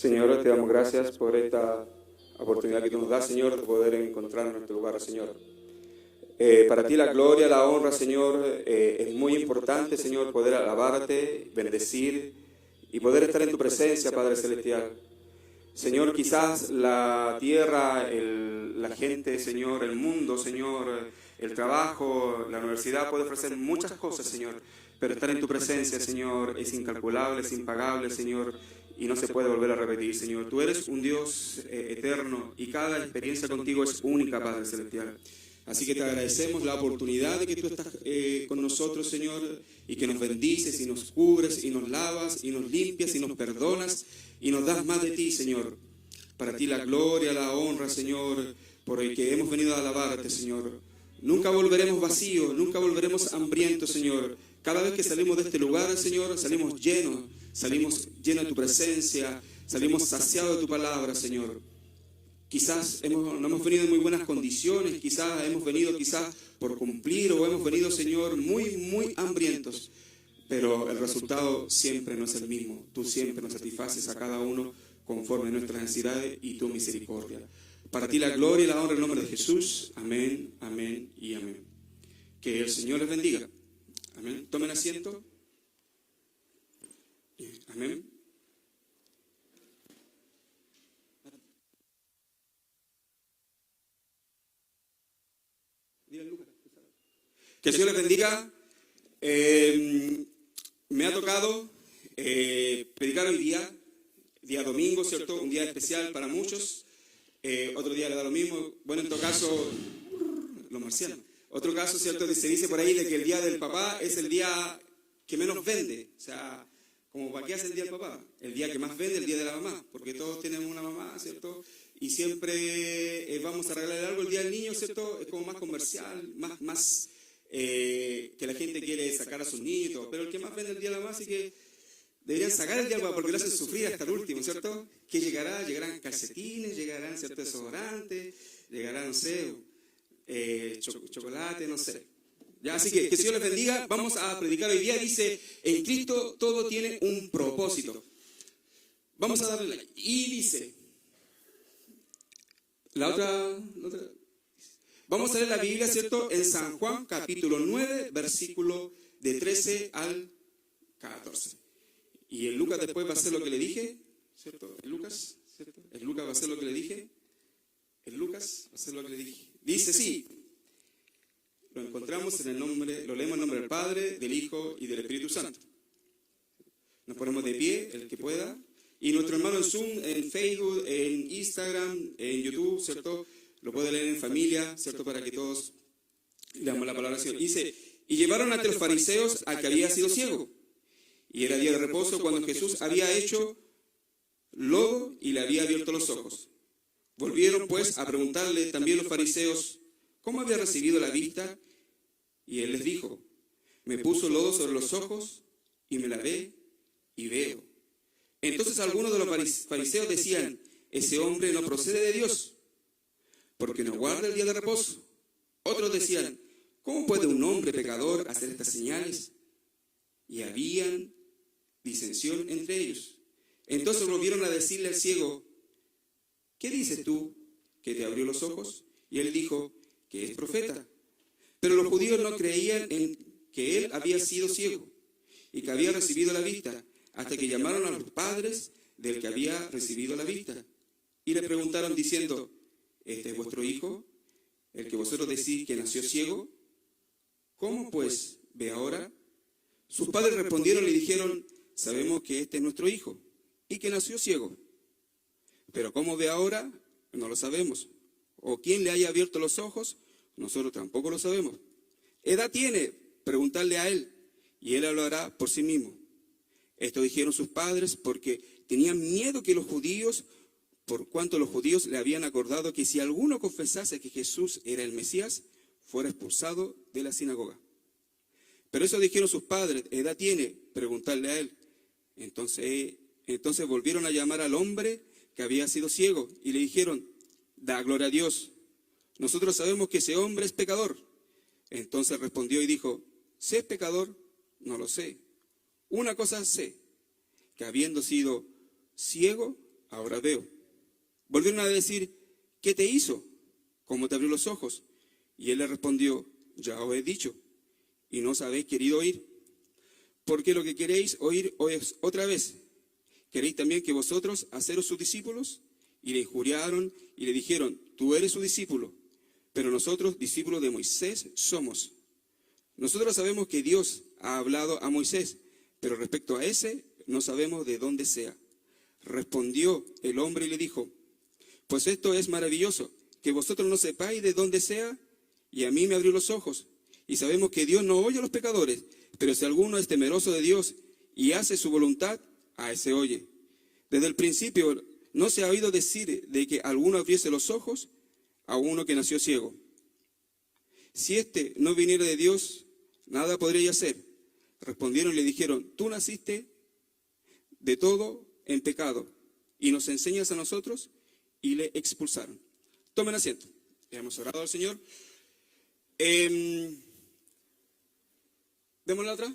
Señor, te damos gracias por esta oportunidad que tú nos das, Señor, de poder encontrarnos en nuestro lugar, Señor. Para ti la gloria, la honra, Señor, es muy importante, Señor, poder alabarte, bendecir y poder estar en tu presencia, Padre Celestial. Señor, quizás la tierra, la gente, Señor, el mundo, Señor, el trabajo, la universidad puede ofrecer muchas cosas, Señor, pero estar en tu presencia, Señor, es incalculable, es impagable, Señor, y no se puede volver a repetir, Señor. Tú eres un Dios eterno y cada experiencia contigo es única, Padre Celestial. Así que te agradecemos la oportunidad de que tú estás con nosotros, Señor, y que nos bendices y nos cubres y nos lavas y nos limpias y nos perdonas y nos das más de ti, Señor. Para ti la gloria, la honra, Señor, por el que hemos venido a alabarte, Señor. Nunca volveremos vacíos, nunca volveremos hambrientos, Señor. Cada vez que salimos de este lugar, Señor, salimos llenos de tu presencia, salimos saciados de tu palabra, Señor. Quizás no hemos venido en muy buenas condiciones, quizás hemos venido por cumplir o hemos venido, Señor, muy hambrientos. Pero el resultado siempre no es el mismo. Tú siempre nos satisfaces a cada uno conforme a nuestras necesidades y tu misericordia. Para ti la gloria y la honra en el nombre de Jesús. Amén, amén y amén. Que el Señor les bendiga. Amén. Tomen asiento. Amén. Que el Señor les bendiga. Me ha tocado predicar hoy día domingo, ¿cierto? Un día especial para muchos. Otro día le da lo mismo. Bueno, en todo caso, los marcianos. Otro caso, ¿cierto? Se dice por ahí de que el día del papá es el día que menos vende. O sea, como ¿para qué hace el día del papá? El día que más vende, el día de la mamá. Porque todos tenemos una mamá, ¿cierto? Y siempre vamos a regalar algo el día del niño, ¿cierto? Es como más comercial, más que la gente quiere sacar a sus niños y todo. Pero el que más vende el día de la mamá, así que deberían sacar el día del papá porque lo hacen sufrir hasta el último, ¿cierto? ¿Qué llegará? Llegarán calcetines, llegarán, ¿cierto? Desodorantes, llegarán, no sé, chocolate, no sé. Ya, así que el Señor les bendiga. Vamos a predicar hoy día. Dice, en Cristo todo tiene un propósito. Vamos a darle like. Y dice, la otra. Vamos a leer la Biblia, ¿cierto? En San Juan, capítulo 9, versículo de 13 al 14. Y en Lucas después va a hacer lo que le dije, ¿cierto? En Lucas, ¿cierto? En Lucas va a hacer lo que le dije. En Lucas va a hacer lo que le dije. Dice, sí. Lo encontramos en el nombre, lo leemos en nombre del Padre, del Hijo y del Espíritu Santo. Nos ponemos de pie, el que pueda. Y nuestro hermano en Zoom, en Facebook, en Instagram, en YouTube, ¿cierto? Lo puede leer en familia, ¿cierto? Para que todos leamos la palabra del Señor. Dice, y llevaron ante los fariseos al que había sido ciego. Y era día de reposo cuando Jesús había hecho lodo y le había abierto los ojos. Volvieron pues a preguntarle también los fariseos, ¿cómo había recibido la vista? Y él les dijo, me puso lodo sobre los ojos y me lavé y veo. Entonces algunos de los fariseos decían, ese hombre no procede de Dios, porque no guarda el día de reposo. Otros decían, ¿cómo puede un hombre pecador hacer estas señales? Y habían disensión entre ellos. Entonces volvieron a decirle al ciego, ¿qué dices tú que te abrió los ojos? Y él dijo, que es profeta. Pero los judíos no creían en que él había sido ciego y que había recibido la vista, hasta que llamaron a los padres del que había recibido la vista. Y le preguntaron diciendo, ¿este es vuestro hijo, el que vosotros decís que nació ciego? ¿Cómo pues ve ahora? Sus padres respondieron y le dijeron, sabemos que este es nuestro hijo y que nació ciego. Pero ¿cómo ve ahora? No lo sabemos. ¿O quién le haya abierto los ojos? Nosotros tampoco lo sabemos. ¿Edad tiene? Preguntarle a él, y él hablará por sí mismo. Esto dijeron sus padres porque tenían miedo que los judíos, por cuanto los judíos le habían acordado que si alguno confesase que Jesús era el Mesías, fuera expulsado de la sinagoga. Pero eso dijeron sus padres, ¿edad tiene? Preguntarle a él. Entonces volvieron a llamar al hombre que había sido ciego y le dijeron, da gloria a Dios. Nosotros sabemos que ese hombre es pecador. Entonces respondió y dijo, ¿sé es pecador? No lo sé. Una cosa sé, que habiendo sido ciego, ahora veo. Volvieron a decir, ¿qué te hizo? ¿Cómo te abrió los ojos? Y él le respondió, ya os he dicho, y no os habéis querido oír. Porque lo que queréis oír es otra vez. ¿Queréis también que vosotros haceros sus discípulos? Y le injuriaron y le dijeron, tú eres su discípulo, pero nosotros discípulos de Moisés somos. Nosotros sabemos que Dios ha hablado a Moisés, pero respecto a ese no sabemos de dónde sea. Respondió el hombre y le dijo, pues esto es maravilloso, que vosotros no sepáis de dónde sea, y a mí me abrió los ojos. Y sabemos que Dios no oye a los pecadores, pero si alguno es temeroso de Dios y hace su voluntad, a ese oye. Desde el principio no se ha oído decir de que alguno abriese los ojos a uno que nació ciego. Si éste no viniera de Dios, nada podría hacer. Respondieron y le dijeron, tú naciste de todo en pecado y nos enseñas a nosotros, y le expulsaron. Tomen asiento. Hemos orado al Señor. Démosle otra.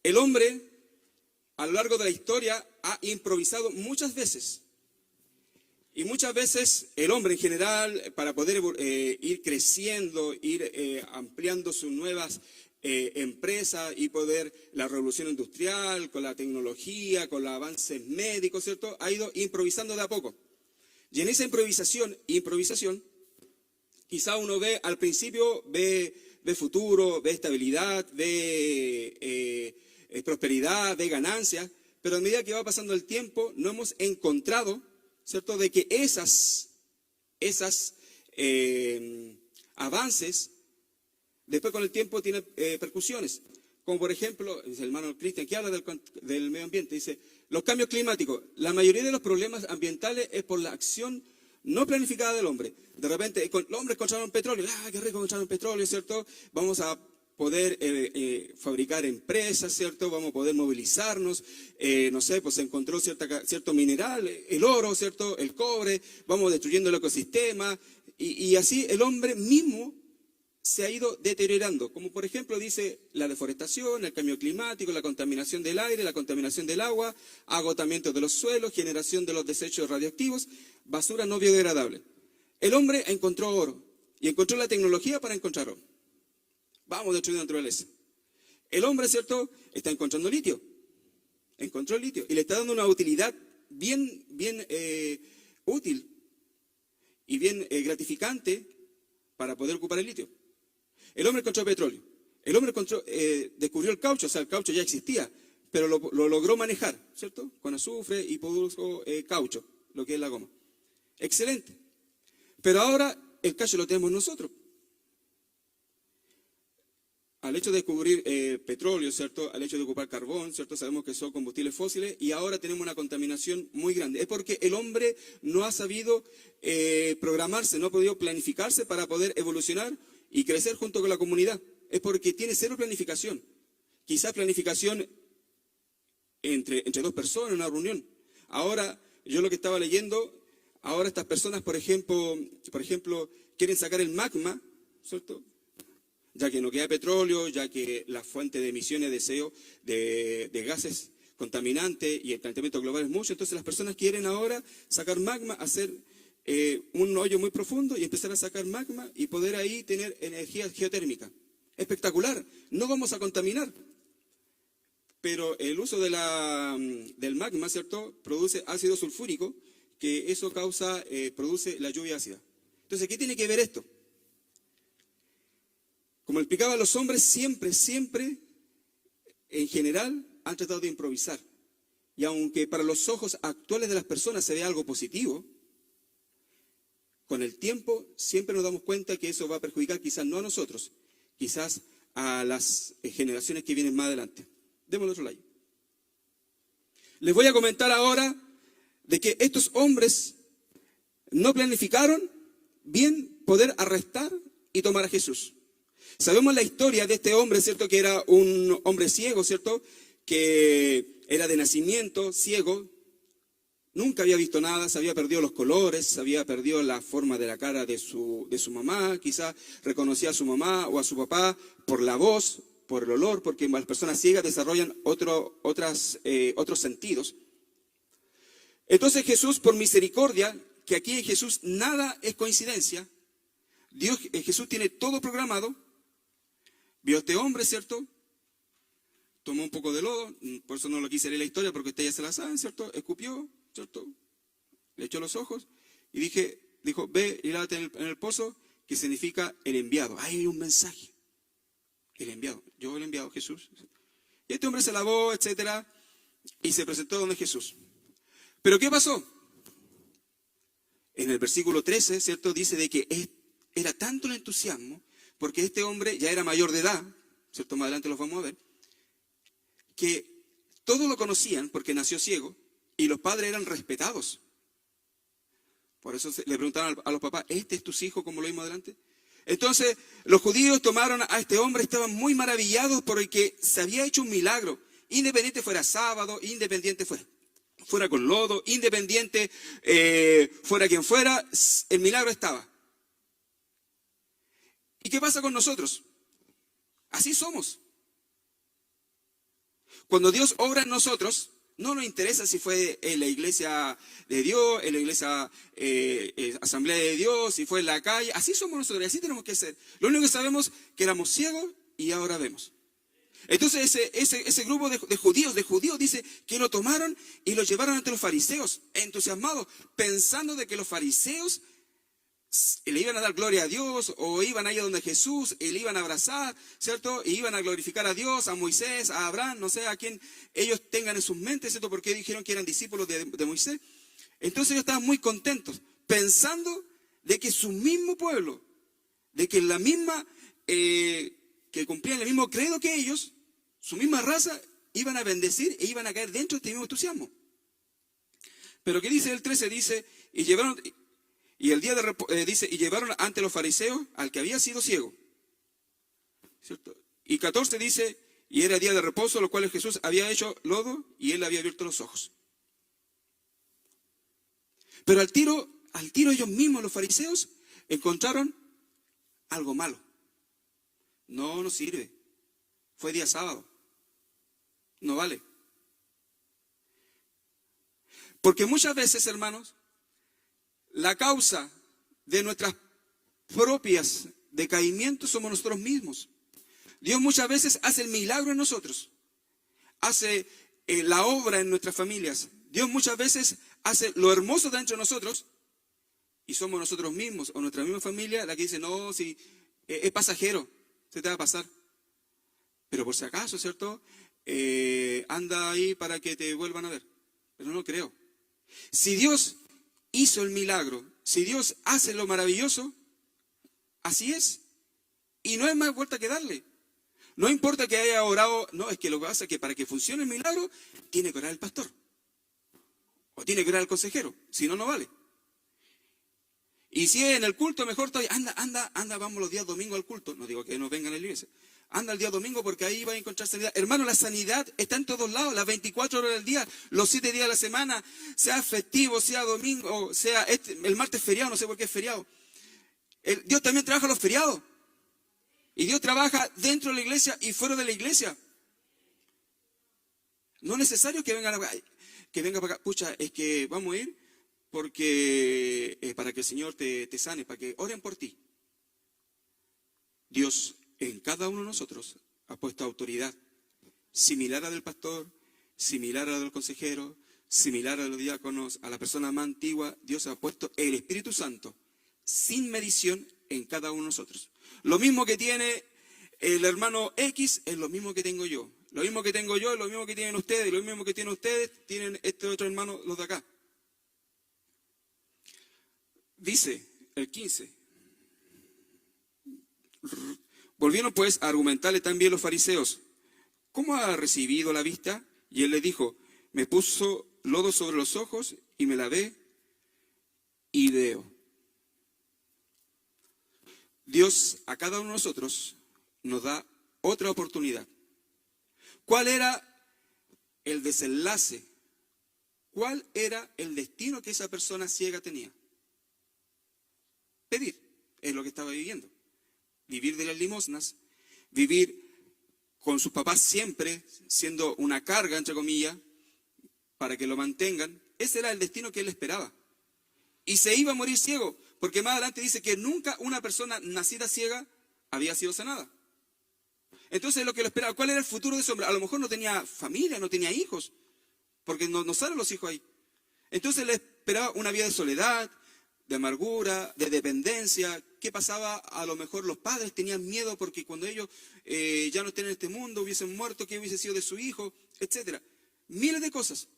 El hombre, a lo largo de la historia, ha improvisado muchas veces. Y muchas veces el hombre en general, para poder ir creciendo, ir ampliando sus nuevas empresas y poder, la revolución industrial, con la tecnología, con los avances médicos, ¿cierto? Ha ido improvisando de a poco. Y en esa improvisación, quizá uno ve, al principio, ve futuro, ve estabilidad, ve prosperidad, ve ganancias, pero a medida que va pasando el tiempo, no hemos encontrado, ¿cierto?, de que esas avances, después con el tiempo tienen percusiones. Como por ejemplo, dice el hermano Cristian, que habla del medio ambiente, dice, los cambios climáticos, la mayoría de los problemas ambientales es por la acción no planificada del hombre. De repente, los hombres encontraron petróleo, qué rico encontraron petróleo, ¿cierto? Vamos a poder fabricar empresas, ¿cierto? Vamos a poder movilizarnos, no sé, pues se encontró cierto mineral, el oro, ¿cierto? El cobre, vamos destruyendo el ecosistema, y así el hombre mismo se ha ido deteriorando, como por ejemplo dice la deforestación, el cambio climático, la contaminación del aire, la contaminación del agua, agotamiento de los suelos, generación de los desechos radioactivos, basura no biodegradable. El hombre encontró oro y encontró la tecnología para encontrar oro. Vamos destruyendo la naturaleza. El hombre, ¿cierto?, está encontrando litio. Encontró el litio y le está dando una utilidad bien útil y bien gratificante para poder ocupar el litio. El hombre encontró petróleo. El hombre descubrió el caucho, o sea, el caucho ya existía, pero lo logró manejar, ¿cierto? Con azufre y produjo caucho, lo que es la goma. Excelente. Pero ahora el caucho lo tenemos nosotros. Al hecho de descubrir petróleo, ¿cierto?, al hecho de ocupar carbón, ¿cierto?, sabemos que son combustibles fósiles y ahora tenemos una contaminación muy grande. Es porque el hombre no ha sabido programarse, no ha podido planificarse para poder evolucionar y crecer junto con la comunidad. Es porque tiene cero planificación. Quizás planificación entre dos personas en una reunión. Ahora, yo lo que estaba leyendo, ahora estas personas, por ejemplo, quieren sacar el magma, ¿cierto?, ya que no queda petróleo, ya que la fuente de emisiones de CO, de gases contaminantes y el calentamiento global es mucho, entonces las personas quieren ahora sacar magma, hacer un hoyo muy profundo y empezar a sacar magma y poder ahí tener energía geotérmica. Espectacular, no vamos a contaminar. Pero el uso del magma, ¿cierto?, produce ácido sulfúrico, que eso produce la lluvia ácida. Entonces, ¿qué tiene que ver esto? Como explicaba, los hombres siempre, en general, han tratado de improvisar. Y aunque para los ojos actuales de las personas se ve algo positivo, con el tiempo siempre nos damos cuenta que eso va a perjudicar quizás no a nosotros, quizás a las generaciones que vienen más adelante. Démosle otro like. Les voy a comentar ahora de que estos hombres no planificaron bien poder arrestar y tomar a Jesús. Sabemos la historia de este hombre, ¿cierto?, que era un hombre ciego, ¿cierto?, que era de nacimiento ciego, nunca había visto nada, se había perdido los colores, se había perdido la forma de la cara de su mamá, quizás reconocía a su mamá o a su papá por la voz, por el olor, porque las personas ciegas desarrollan otros sentidos. Entonces Jesús, por misericordia, que aquí en Jesús nada es coincidencia, Jesús tiene todo programado, vio a este hombre, ¿cierto? Tomó un poco de lodo, por eso no lo quise leer la historia, porque ustedes ya se la saben, ¿cierto? Escupió, ¿cierto? Le echó los ojos y dijo, ve y lávate en el pozo, que significa el enviado. Ahí hay un mensaje. El enviado. Yo el enviado, Jesús. Y este hombre se lavó, etcétera, y se presentó donde Jesús. Pero ¿qué pasó? En el versículo 13, ¿cierto? Dice de que era tanto el entusiasmo, porque este hombre ya era mayor de edad, ¿cierto? Más adelante los vamos a ver, que todos lo conocían porque nació ciego y los padres eran respetados. Por eso le preguntaron a los papás, ¿este es tu hijo como lo vimos adelante? Entonces los judíos tomaron a este hombre, estaban muy maravillados porque se había hecho un milagro, independiente fuera sábado, independiente fuera con lodo, independiente fuera quien fuera, el milagro estaba. ¿Y qué pasa con nosotros? Así somos. Cuando Dios obra en nosotros, no nos interesa si fue en la iglesia de Dios, en la iglesia Asamblea de Dios, si fue en la calle. Así somos nosotros, así tenemos que ser. Lo único que sabemos es que éramos ciegos y ahora vemos. Entonces ese grupo de judíos dice que lo tomaron y lo llevaron ante los fariseos, entusiasmados, pensando de que los fariseos le iban a dar gloria a Dios, o iban a ir donde Jesús y le iban a abrazar, ¿cierto? Y iban a glorificar a Dios, a Moisés, a Abraham, no sé a quién ellos tengan en sus mentes, ¿cierto? Porque dijeron que eran discípulos de Moisés. Entonces ellos estaban muy contentos, pensando de que su mismo pueblo, de que la misma, que cumplían el mismo credo que ellos, su misma raza, iban a bendecir e iban a caer dentro de este mismo entusiasmo. Pero ¿qué dice el 13? Dice, y llevaron ante los fariseos al que había sido ciego. ¿Cierto? Y 14 dice, y era día de reposo, lo cual Jesús había hecho lodo y él había abierto los ojos. Pero al tiro ellos mismos, los fariseos, encontraron algo malo. No sirve. Fue día sábado. No vale. Porque muchas veces, hermanos, la causa de nuestras propias decaimientos somos nosotros mismos. Dios muchas veces hace el milagro en nosotros, hace la obra en nuestras familias. Dios muchas veces hace lo hermoso dentro de nosotros y somos nosotros mismos o nuestra misma familia la que dice, no, si es pasajero, se te va a pasar. Pero por si acaso, ¿cierto? Anda ahí para que te vuelvan a ver. Pero no creo. Si Dios hizo el milagro, si Dios hace lo maravilloso, así es. Y no hay más vuelta que darle. No importa que haya orado, no, es que lo que pasa es que para que funcione el milagro, tiene que orar el pastor. O tiene que orar el consejero, si no, no vale. Y si es en el culto, mejor todavía, anda, vamos los días domingo al culto. No digo que no vengan a la iglesia. Anda el día domingo porque ahí va a encontrar sanidad. Hermano, la sanidad está en todos lados, las 24 horas del día, los 7 días de la semana, sea festivo, sea domingo, sea el martes feriado, no sé por qué es feriado. Dios también trabaja los feriados. Y Dios trabaja dentro de la iglesia y fuera de la iglesia. No es necesario que venga para acá. Pucha, es que vamos a ir porque para que el Señor te sane, para que oren por ti. Dios en cada uno de nosotros ha puesto autoridad similar a la del pastor, similar a la del consejero, similar a los diáconos, a la persona más antigua. Dios ha puesto el Espíritu Santo sin medición en cada uno de nosotros. Lo mismo que tiene el hermano X es lo mismo que tengo yo. Lo mismo que tengo yo es lo mismo que tienen ustedes. Y lo mismo que tienen ustedes tienen este otro hermano, los de acá. Dice el 15. Volvieron pues a argumentarle también los fariseos. ¿Cómo ha recibido la vista? Y él le dijo, me puso lodo sobre los ojos y me lavé y veo. Dios a cada uno de nosotros nos da otra oportunidad. ¿Cuál era el desenlace? ¿Cuál era el destino que esa persona ciega tenía? Pedir, es lo que estaba viviendo. Vivir de las limosnas, vivir con sus papás siempre siendo una carga, entre comillas, para que lo mantengan, ese era el destino que él esperaba. Y se iba a morir ciego, porque más adelante dice que nunca una persona nacida ciega había sido sanada. Entonces lo que lo esperaba, ¿cuál era el futuro de ese hombre? A lo mejor no tenía familia, no tenía hijos, porque no salen los hijos ahí. Entonces le esperaba una vida de soledad, de amargura, de dependencia. ¿Qué pasaba? A lo mejor los padres tenían miedo porque cuando ellos ya no estén en este mundo, hubiesen muerto, ¿qué hubiese sido de su hijo? Etcétera. Miles de cosas.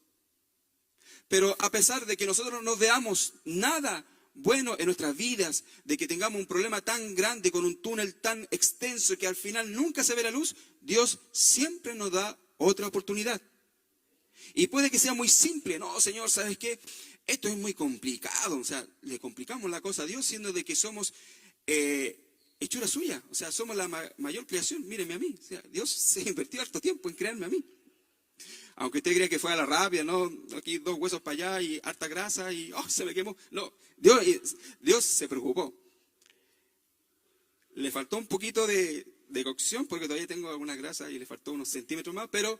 Pero a pesar de que nosotros no veamos nada bueno en nuestras vidas, de que tengamos un problema tan grande con un túnel tan extenso que al final nunca se ve la luz, Dios siempre nos da otra oportunidad. Y puede que sea muy simple. No, Señor, ¿sabes qué? Esto es muy complicado. O sea, le complicamos la cosa a Dios siendo de que somos hechura suya. O sea, somos la mayor creación. Míreme a mí. O sea, Dios se invirtió harto tiempo en crearme a mí. Aunque usted crea que fue a la rápida, no, aquí 2 huesos para allá y harta grasa y se me quemó. No, Dios se preocupó. Le faltó un poquito de cocción porque todavía tengo alguna grasa y le faltó unos centímetros más, pero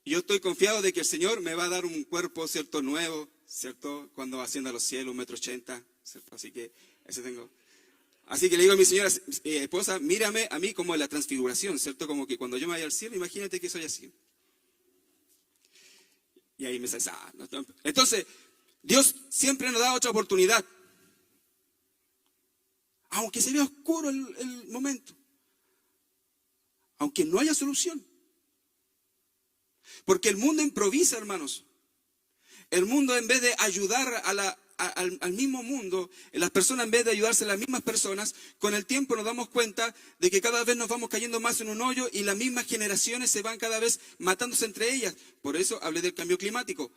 yo estoy confiado de que el Señor me va a dar un cuerpo, ¿cierto?, nuevo, ¿cierto?, cuando ascienda a los cielos, 1,80 m, ¿cierto? Así que ese tengo. Así que le digo a mi señora esposa, mírame a mí como en la transfiguración, ¿cierto? Como que cuando yo me vaya al cielo, imagínate que soy así. Y ahí me dice, no. Entonces, Dios siempre nos da otra oportunidad. Aunque se vea oscuro el momento. Aunque no haya solución. Porque el mundo improvisa, hermanos. El mundo, en vez de ayudar al mismo mundo, las personas, en vez de ayudarse a las mismas personas, con el tiempo nos damos cuenta de que cada vez nos vamos cayendo más en un hoyo y las mismas generaciones se van cada vez matándose entre ellas. Por eso hablé del cambio climático.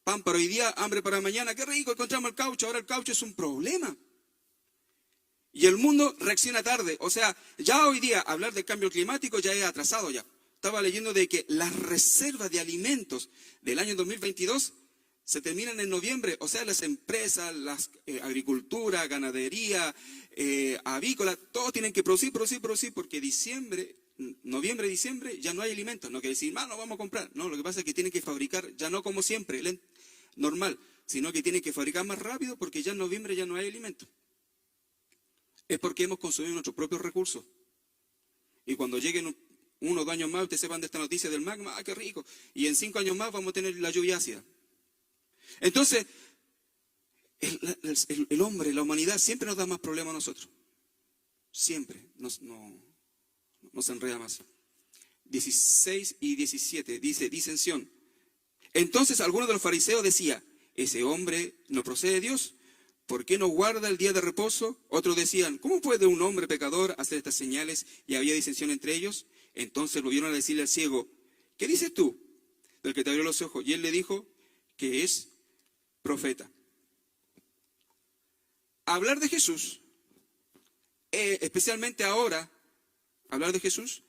Pan para hoy día, hambre para mañana. Qué rico, encontramos el caucho. Ahora el caucho es un problema. Y el mundo reacciona tarde. O sea, ya hoy día hablar del cambio climático ya es atrasado ya. Estaba leyendo de que las reservas de alimentos del año 2022 se terminan en noviembre. O sea, las empresas, las agricultura, ganadería, avícola, todos tienen que producir, porque noviembre, diciembre, ya no hay alimentos. No quiere decir, no vamos a comprar. No, lo que pasa es que tienen que fabricar, ya no como siempre, normal, sino que tienen que fabricar más rápido porque ya en noviembre ya no hay alimentos. Es porque hemos consumido nuestros propios recursos. Y cuando lleguen 1 o 2 años más, ustedes sepan de esta noticia del magma, qué rico. Y en 5 años más vamos a tener la lluvia ácida. Entonces, el hombre, la humanidad, siempre nos da más problemas a nosotros. Siempre nos enreda más. 16 y 17, dice, disensión. Entonces algunos de los fariseos decía, ese hombre no procede de Dios, ¿por qué no guarda el día de reposo? Otros decían, ¿cómo puede un hombre pecador hacer estas señales? Y había disensión entre ellos. Entonces volvieron a decirle al ciego, ¿qué dices tú? Del que te abrió los ojos. Y él le dijo que es profeta. Hablar de Jesús, especialmente ahora, hablar de Jesús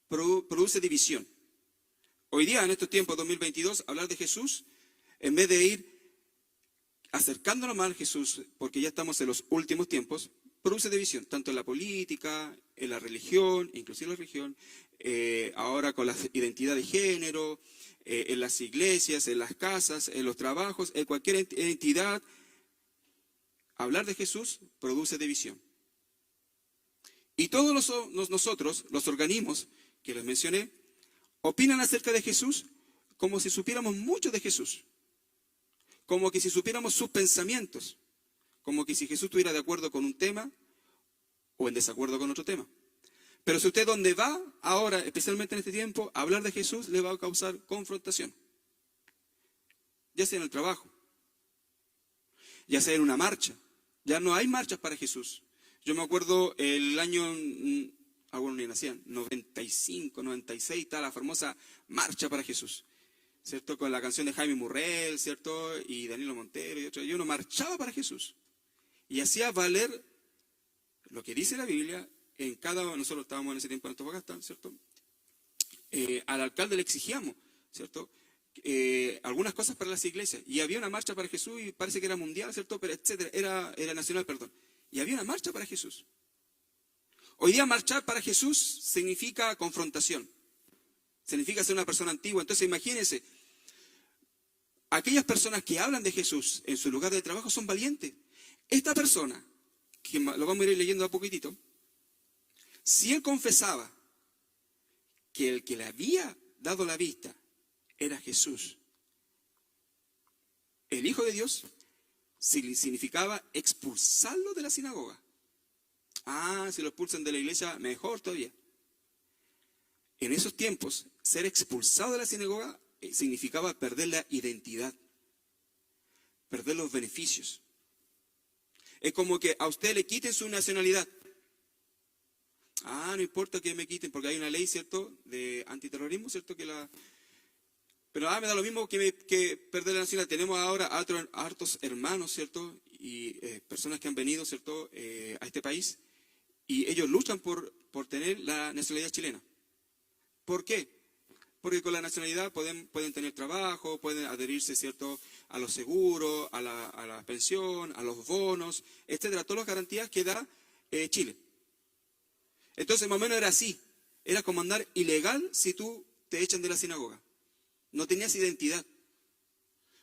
produce división. Hoy día, en estos tiempos 2022, hablar de Jesús, en vez de ir acercándonos más a Jesús, porque ya estamos en los últimos tiempos, produce división, tanto en la política, en la religión, inclusive la religión, ahora con la identidad de género, en las iglesias, en las casas, en los trabajos, en cualquier entidad. Hablar de Jesús produce división. Y todos nosotros, los organismos que les mencioné, opinan acerca de Jesús como si supiéramos mucho de Jesús. Como que si supiéramos sus pensamientos. Como que si Jesús estuviera de acuerdo con un tema o en desacuerdo con otro tema. Pero si usted donde va ahora, especialmente en este tiempo, a hablar de Jesús, le va a causar confrontación. Ya sea en el trabajo, ya sea en una marcha. Ya no hay marchas para Jesús. Yo me acuerdo el año, bueno, ni nacían, 95, 96, está la famosa Marcha para Jesús. ¿Cierto? Con la canción de Jaime Murrell, ¿cierto? Y Danilo Montero y otros. Y uno marchaba para Jesús. Y hacía valer lo que dice la Biblia en cada uno. Nosotros estábamos en ese tiempo en Antofagasta, ¿cierto? Al alcalde le exigíamos, ¿cierto? Algunas cosas para las iglesias. Y había una marcha para Jesús y parece que era mundial, ¿cierto? Pero etcétera, era nacional, perdón. Y había una marcha para Jesús. Hoy día marchar para Jesús significa confrontación. Significa ser una persona antigua. Entonces imagínense, aquellas personas que hablan de Jesús en su lugar de trabajo son valientes. Esta persona, que lo vamos a ir leyendo a poquitito, si él confesaba que el que le había dado la vista era Jesús, el Hijo de Dios, significaba expulsarlo de la sinagoga. Si lo expulsan de la iglesia, mejor todavía. En esos tiempos, ser expulsado de la sinagoga significaba perder la identidad, perder los beneficios. Es como que a usted le quiten su nacionalidad. No importa que me quiten, porque hay una ley, ¿cierto?, de antiterrorismo, ¿cierto? Pero me da lo mismo que perder la nacionalidad. Tenemos ahora hartos hermanos, ¿cierto? Y personas que han venido, ¿cierto?, a este país. Y ellos luchan por tener la nacionalidad chilena. ¿Por qué? Porque con la nacionalidad pueden tener trabajo, pueden adherirse, ¿cierto?, a los seguros, a la pensión, a los bonos, etcétera. Todas las garantías que da Chile. Entonces, más o menos era así. Era como andar ilegal si tú te echan de la sinagoga. No tenías identidad.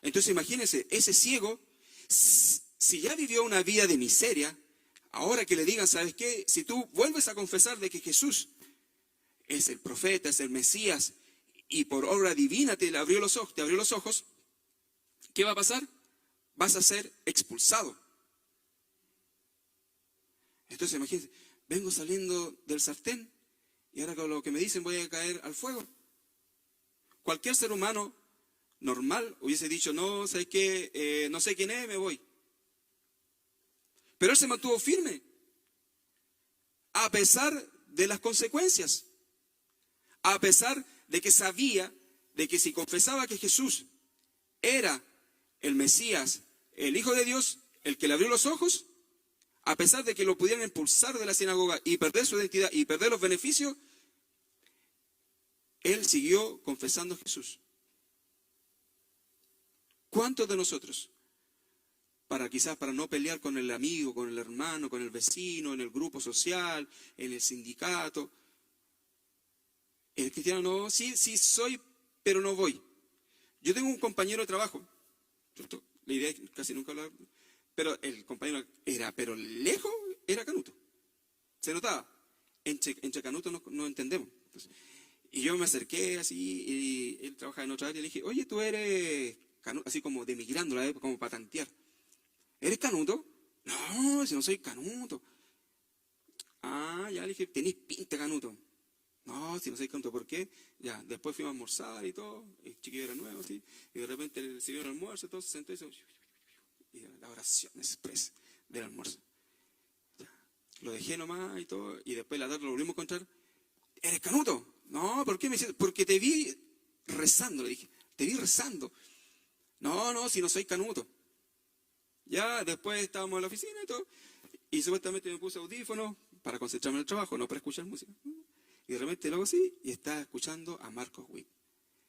Entonces, imagínense, ese ciego, si ya vivió una vida de miseria, ahora que le digan, ¿sabes qué? Si tú vuelves a confesar de que Jesús es el profeta, es el Mesías, y por obra divina te abrió los ojos, ¿qué va a pasar? Vas a ser expulsado. Entonces, imagínense, vengo saliendo del sartén y ahora con lo que me dicen voy a caer al fuego. Cualquier ser humano normal hubiese dicho, no, ¿sabes qué? No sé quién es, me voy. Pero él se mantuvo firme, a pesar de las consecuencias, a pesar de que sabía de que si confesaba que Jesús era el Mesías, el Hijo de Dios, el que le abrió los ojos, a pesar de que lo pudieran expulsar de la sinagoga y perder su identidad y perder los beneficios, él siguió confesando a Jesús. ¿Cuántos de nosotros, quizás para no pelear con el amigo, con el hermano, con el vecino, en el grupo social, en el sindicato, el cristiano no, sí soy, pero no voy? Yo tengo un compañero de trabajo, ¿cierto? La idea es casi nunca hablar, pero el compañero pero lejos era canuto. Se notaba. Entre canutos no entendemos. Entonces, y yo me acerqué así, y él trabajaba en otra área, y le dije, oye, tú eres canuto, así como demigrando, como para tantear. ¿Eres canuto? No, si no soy canuto. Ya le dije, tenés pinta canuto. No, si no soy canuto, ¿por qué? Ya, después fuimos a almorzar y todo, el chiquillo era nuevo, así, y de repente el señor almuerzo, todo se sentó y la oración express del almuerzo. Ya, lo dejé nomás y todo, y después la tarde lo volvimos a encontrar. ¿Eres canuto? No, ¿por qué me dice? Porque te vi rezando, le dije, te vi rezando. No, si no soy canuto. Ya, después estábamos en la oficina y todo, y supuestamente me puse audífonos para concentrarme en el trabajo, no para escuchar música. Y de repente lo hago así y está escuchando a Marcos Witt.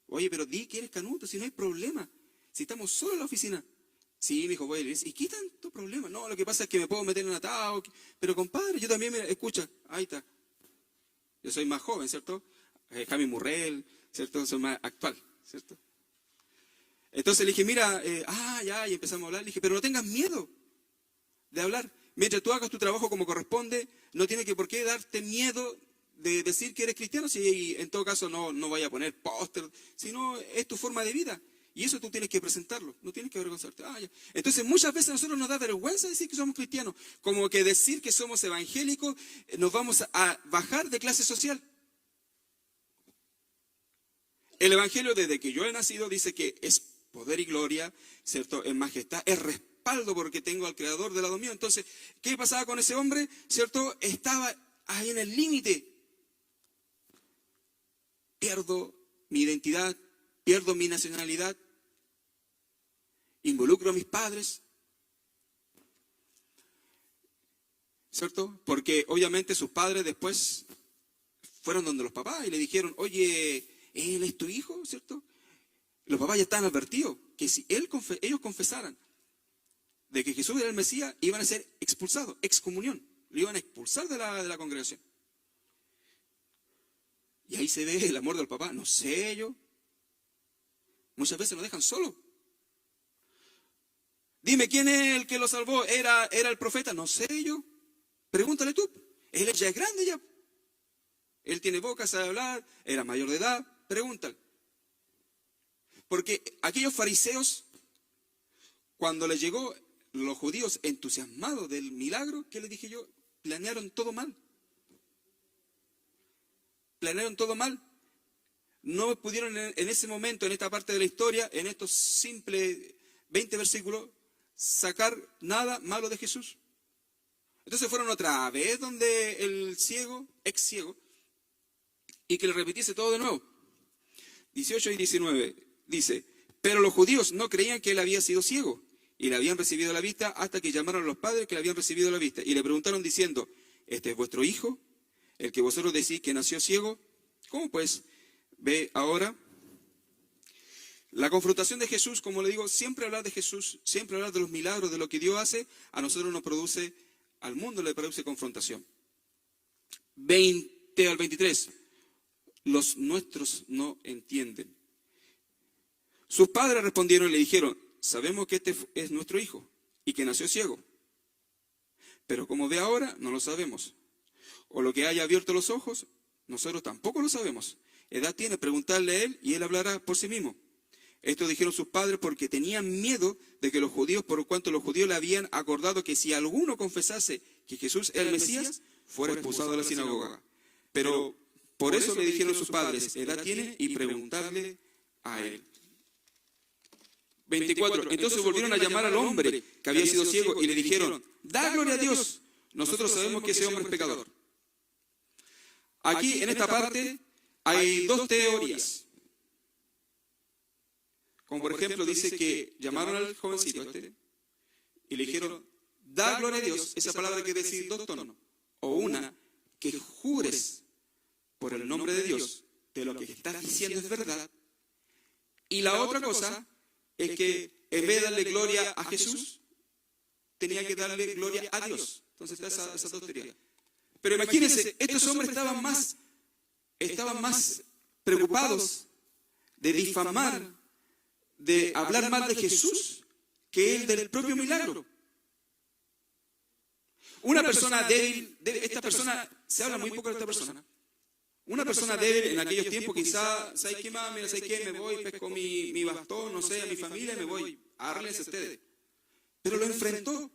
Oye, pero di que eres canuto, si no hay problema. Si estamos solo en la oficina. Sí, me dijo, voy. ¿Y qué tanto problema? No, lo que pasa es que me puedo meter en un atado. Pero compadre, yo también escucha. Ahí está. Yo soy más joven, ¿cierto? Jaime Murrell, ¿cierto? Soy más actual, ¿cierto? Entonces le dije, mira, y empezamos a hablar. Le dije, pero no tengas miedo de hablar. Mientras tú hagas tu trabajo como corresponde, no tiene por qué darte miedo de decir que eres cristiano, si en todo caso no vaya a poner póster, sino es tu forma de vida. Y eso tú tienes que presentarlo, no tienes que avergonzarte. Ya. Entonces muchas veces a nosotros nos da vergüenza decir que somos cristianos, como que decir que somos evangélicos, nos vamos a bajar de clase social. El evangelio desde que yo he nacido dice que es poder y gloria, ¿cierto? En majestad, es respaldo porque tengo al Creador del lado mío. Entonces, ¿qué pasaba con ese hombre? ¿Cierto? Estaba ahí en el límite. Pierdo mi identidad, pierdo mi nacionalidad, involucro a mis padres, ¿cierto? Porque obviamente sus padres después fueron donde los papás y le dijeron, oye, él es tu hijo, ¿cierto? Los papás ya estaban advertidos que si ellos confesaran de que Jesús era el Mesías, iban a ser expulsados, excomunión, lo iban a expulsar de la congregación. Y ahí se ve el amor del papá. No sé yo. Muchas veces nos dejan solos. Dime, ¿quién es el que lo salvó? ¿Era el profeta? No sé yo. Pregúntale tú. Él ya es grande ya. Él tiene boca, sabe hablar, era mayor de edad. Pregúntale. Porque aquellos fariseos, cuando les llegó los judíos entusiasmados del milagro, ¿qué les dije yo? Planearon todo mal. Planearon todo mal. No pudieron en ese momento, en esta parte de la historia, en estos simples 20 versículos, sacar nada malo de Jesús. Entonces fueron otra vez donde el ciego, ex ciego, y que le repitiese todo de nuevo. 18 y 19 dice, pero los judíos no creían que él había sido ciego, y le habían recibido la vista hasta que llamaron a los padres que le habían recibido la vista, y le preguntaron diciendo, ¿este es vuestro hijo, el que vosotros decís que nació ciego? ¿Cómo pues ve ahora? La confrontación de Jesús, como le digo, siempre hablar de Jesús, siempre hablar de los milagros, de lo que Dios hace, a nosotros nos produce, al mundo le produce confrontación. 20 al 23. Los nuestros no entienden. Sus padres respondieron y le dijeron, sabemos que este es nuestro hijo y que nació ciego. Pero como ve ahora, no lo sabemos. O lo que haya abierto los ojos, nosotros tampoco lo sabemos. Edad tiene, preguntarle a él y él hablará por sí mismo. Esto dijeron sus padres porque tenían miedo de que los judíos, por cuanto los judíos le habían acordado que si alguno confesase que Jesús era el Mesías, fuera expulsado de la sinagoga. Pero por eso le dijeron sus padres, edad tiene y preguntarle a él. 24. Entonces volvieron a llamar al hombre que había sido ciego y le dijeron, da gloria a Dios, nosotros sabemos que ese hombre es pecador. Aquí en esta parte hay dos teorías. Como por ejemplo dice que llamaron al jovencito y le dijeron, da gloria a Dios, esa palabra quiere decir dos tonos. O una, que jures por el nombre de Dios de lo que estás diciendo es verdad. Y la otra cosa es que en vez de darle gloria a Jesús, tenía que darle gloria a Dios. Entonces está esa dos teorías. Pero imagínense, estos hombres estaban más preocupados de difamar, de hablar mal de Jesús, que él del propio milagro. Una persona débil, esta persona, se habla muy poco de esta persona. Una persona débil en aquellos tiempos quizá, ¿sabes qué más? Mira, ¿sabes qué? Me voy, pesco mi bastón, no sé, a mi familia, me voy a darles a ustedes. Pero lo enfrentó.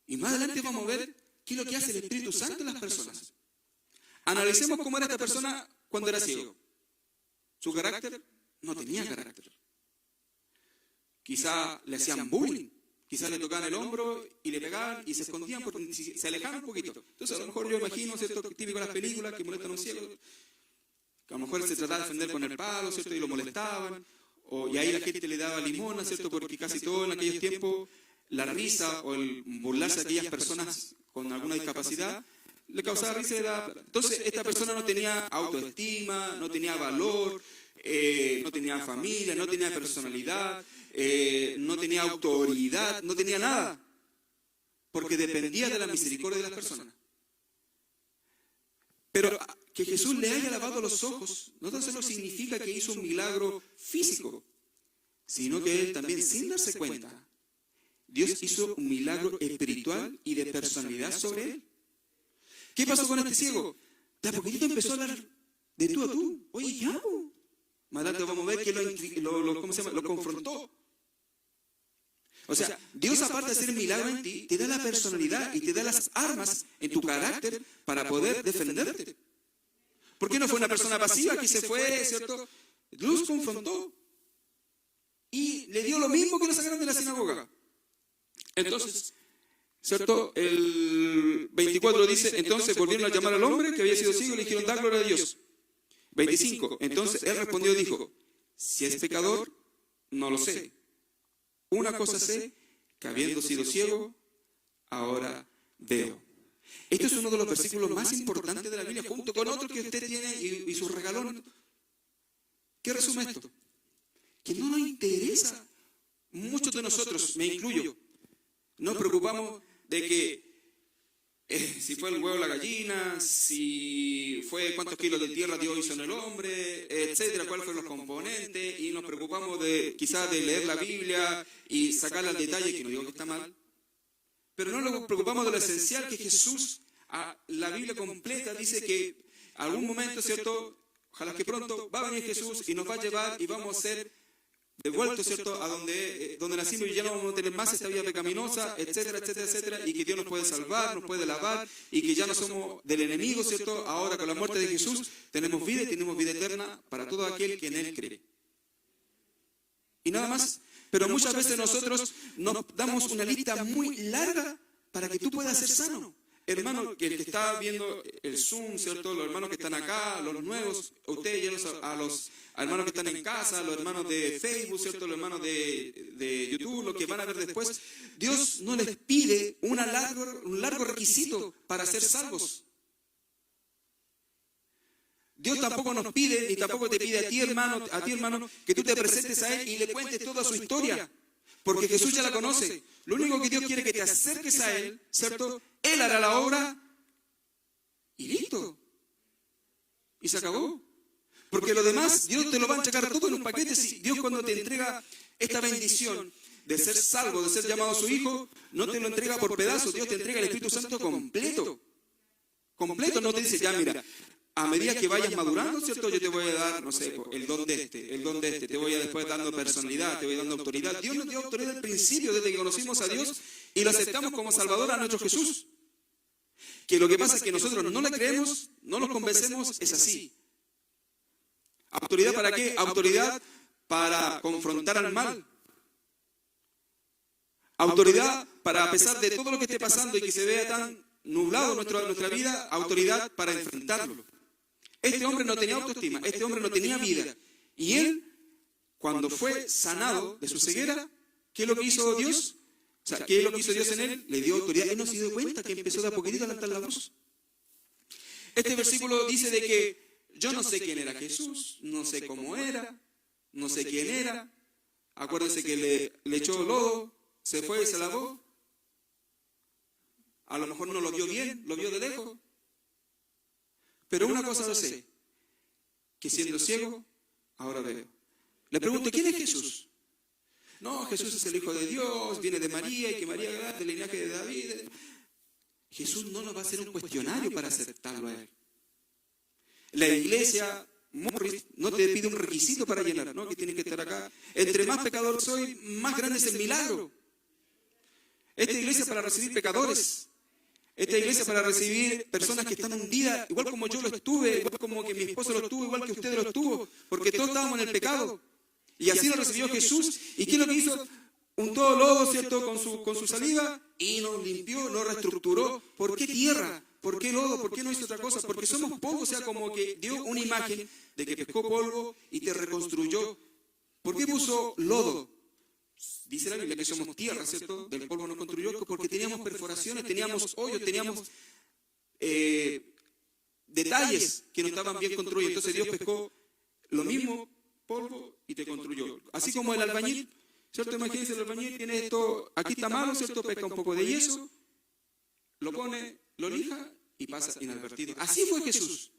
Y más adelante vamos a ver qué es lo que hace el Espíritu Santo en las personas. Analicemos cómo era esta persona cuando era ciego. Su carácter no tenía carácter. Quizá le hacían bullying. Quizás le tocaban el hombro y le pegaban y se escondían porque se alejaban un poquito. Entonces a lo mejor yo imagino, ¿cierto?, típico de las películas que molestan a un ciego, que a lo mejor se trataba de defender con el palo, ¿cierto?, y lo molestaban, y ahí la gente le daba limosna, ¿cierto?, porque casi todo en aquellos tiempos la risa o el burlarse de aquellas personas con alguna discapacidad le causaba risa y daba plata. Entonces esta persona no tenía autoestima, no tenía valor, no tenía familia, no tenía personalidad, no tenía autoridad, no tenía nada, porque dependía de la misericordia de las personas. Pero que Jesús le haya lavado los ojos no tan solo significa que hizo un milagro físico, sino que él también, sin darse cuenta, Dios hizo un milagro espiritual y de personalidad sobre él. ¿Qué pasó con este ciego? De a poquito empezó a hablar de tú a tú. Oye, ya, más adelante vamos a ver que lo confrontó. O sea, Dios, aparte de hacer milagro en ti, te da la personalidad y te da las armas en tu carácter para poder defenderte. ¿Por qué no fue una persona pasiva que se fue, ¿cierto? Dios confrontó y le dio lo mismo que lo sacaron de la sinagoga. Entonces, ¿cierto? El 24 dice, entonces volvieron a llamar al hombre que había sido ciego y le dijeron, da gloria a Dios. 25, entonces él respondió y dijo, si es pecador, no lo sé. Una cosa sé, que habiendo sido ciego, ahora veo. Este es uno de los versículos más importantes de la Biblia, junto con otro que usted tiene y sus regalones. ¿Qué resume esto? Que no nos interesa, muchos de nosotros, me incluyo, nos preocupamos de que si fue el huevo o la gallina, si fue cuántos kilos de tierra Dios hizo en el hombre, etcétera, cuáles fueron los componentes, y nos preocupamos quizás de leer la Biblia y sacarle al detalle, que no digo que está mal, pero no nos preocupamos de lo esencial, que Jesús, la Biblia completa dice que algún momento, ¿cierto? Ojalá que pronto va a venir Jesús y nos va a llevar y vamos a ser devueltos, ¿cierto?, a donde nacimos y ya no vamos a tener más esta vida pecaminosa, etcétera, etcétera, etcétera, y que Dios nos puede salvar, nos puede lavar, y que ya no somos del enemigo, ¿cierto? Ahora con la muerte de Jesús tenemos vida y tenemos vida eterna para todo aquel que en Él cree. Y nada más, pero muchas veces nosotros nos damos una lista muy larga para que tú puedas ser sano. Hermano, que el que está viendo el Zoom, ¿cierto? Los hermanos que están acá, los nuevos, ustedes llenos a los hermanos que están en casa, los hermanos de Facebook, ¿cierto? Los hermanos de YouTube, los que van a ver después. Dios no les pide un largo requisito para ser salvos. Dios tampoco nos pide, ni tampoco te pide a ti, hermano, que tú te presentes a Él y le cuentes toda su historia. Porque Jesús ya la conoce. Lo único que Dios quiere es que te acerques a Él, ¿cierto? Él hará la obra y listo. Y se acabó. Porque lo demás, Dios te lo va a entregar todo en un paquete. Si Dios cuando te entrega esta bendición de ser salvo, de ser llamado a su hijo, no te lo entrega por pedazos. Dios te entrega el Espíritu Santo completo. Completo, no te dice, ya mira, a medida que vayas madurando, ¿cierto? Yo te voy a dar, no sé, el don de este, te voy a después dando personalidad, te voy dando autoridad. Dios nos dio autoridad al principio, desde que conocimos a Dios y lo aceptamos como Salvador a nuestro Jesús. Que lo que pasa es que nosotros no le creemos, no nos convencemos, es así. ¿Autoridad para qué? Autoridad para confrontar al mal. Autoridad para, a pesar de todo lo que esté pasando y que se vea tan nublado nuestra vida, autoridad para enfrentarlo. Este hombre no tenía autoestima, este hombre no tenía vida. Y él, cuando fue sanado de su ceguera, ¿qué es lo que hizo Dios? O sea, ¿qué es lo que hizo Dios en él? Le dio autoridad. Él no se dio cuenta que empezó de a poquitito a levantar la voz. Este versículo dice de que yo no sé quién era Jesús, no sé cómo era, no sé quién era. Acuérdense que le echó lodo, se fue y se lavó. A lo mejor no lo vio bien, lo vio de lejos. Pero una cosa lo sé, que siendo ciego, ahora veo. Le pregunto, ¿quién es Jesús? No, Jesús es el Hijo de Dios, viene de María y que María es del linaje de David. Jesús no nos va a hacer un cuestionario para aceptarlo a Él. La iglesia, Morris, no te pide un requisito para llenar, ¿no? Que tienes que estar acá. Entre más pecador soy, más grande es el milagro. Esta iglesia es para recibir pecadores. Esta iglesia es para recibir personas que están hundidas, igual como yo lo estuve, igual como que mi esposo lo estuvo, igual que ustedes lo estuvo, porque todos estábamos en el pecado. Y así lo recibió Jesús. ¿Y qué es lo que hizo? Untó lodo, ¿cierto?, con su saliva y nos limpió, nos reestructuró. ¿Por qué tierra? ¿Por qué lodo? ¿Por qué no hizo otra cosa? Porque somos polvo, o sea, como que dio una imagen de que pescó polvo y te reconstruyó. ¿Por qué puso lodo? Dice la Biblia que somos tierra, ¿cierto? Del polvo nos construyó porque teníamos perforaciones, teníamos hoyos, teníamos detalles que no estaban bien construidos. Entonces Dios pescó lo mismo polvo y te construyó. Así como el albañil, ¿cierto? Imagínense, el albañil tiene esto, aquí está malo, ¿cierto? Pesca un poco de yeso, lo pone, lo lija y pasa inadvertido. Así fue Jesús.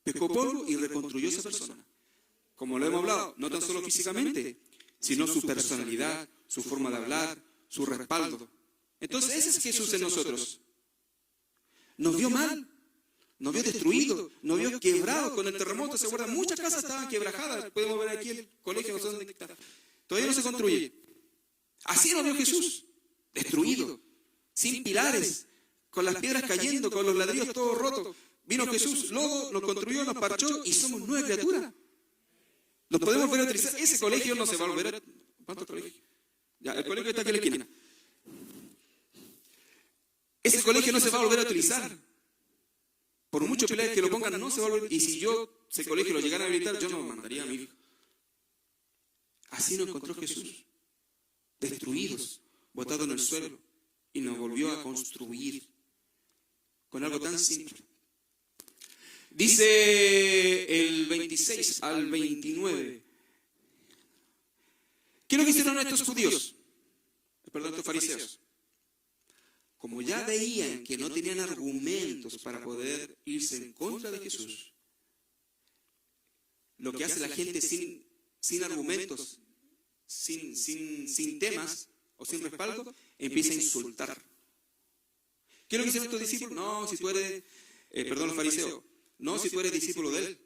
Pescó polvo y reconstruyó a esa persona. Como lo hemos hablado, no tan solo físicamente, sino su personalidad, su forma de hablar, su respaldo. Entonces ese es Jesús en nosotros. Nos vio mal, nos vio destruido, nos vio quebrado con el terremoto. ¿Se acuerdan? Muchas casas estaban quebrajadas. Podemos ver aquí el colegio, no sé dónde está. Todavía no se construye. Así nos vio Jesús, destruido, sin pilares, con las piedras cayendo, con los ladrillos todos rotos. Vino Jesús, lodo, nos construyó, nos parchó y somos nueva criatura. Nos podemos volver a utilizar. Ese colegio no se va a volver a... ¿Cuántos colegios? Ya, el colegio está aquí en la esquina. Ese colegio no se va a volver a utilizar. Por muchos pilares que lo pongan, no se va a volver. Y si yo, ese colegio lo llegara a habilitar, yo no lo mandaría a mi hijo. Así nos encontró Jesús. Destruidos, botados en el suelo. Y nos volvió a construir. Con algo tan simple. Dice el 26 al 29. ¿Qué es lo que hicieron estos judíos? Perdón, estos fariseos. como ya veían que no tenían argumentos para poder irse en contra de Jesús, lo que hace la gente sin argumentos, sin temas o sin respaldo, empieza a insultar. ¿Qué es lo que hicieron estos discípulos? No, si tú eres, los fariseos, no, si tú eres discípulo de él,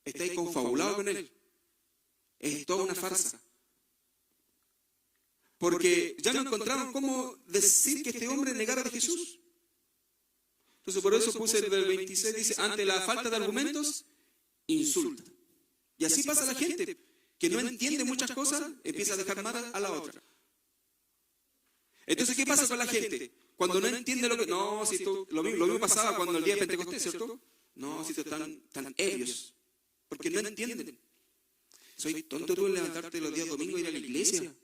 estáis confabulados con él. Es toda una farsa. Porque ya no encontraron cómo decir que este hombre negara de Jesús. Entonces por eso puse el del 26, dice, ante la falta de argumentos, insulta. Y así pasa la gente, que no entiende muchas cosas, empieza a dejar mal a la otra. Entonces, ¿qué pasa con la gente? Cuando no entiende lo que... No, si tú, lo mismo pasaba cuando el día de Pentecostés, ¿cierto? No, si están tan ebrios, porque no entienden. Soy tonto tú en levantarte los días domingos y ir a la iglesia.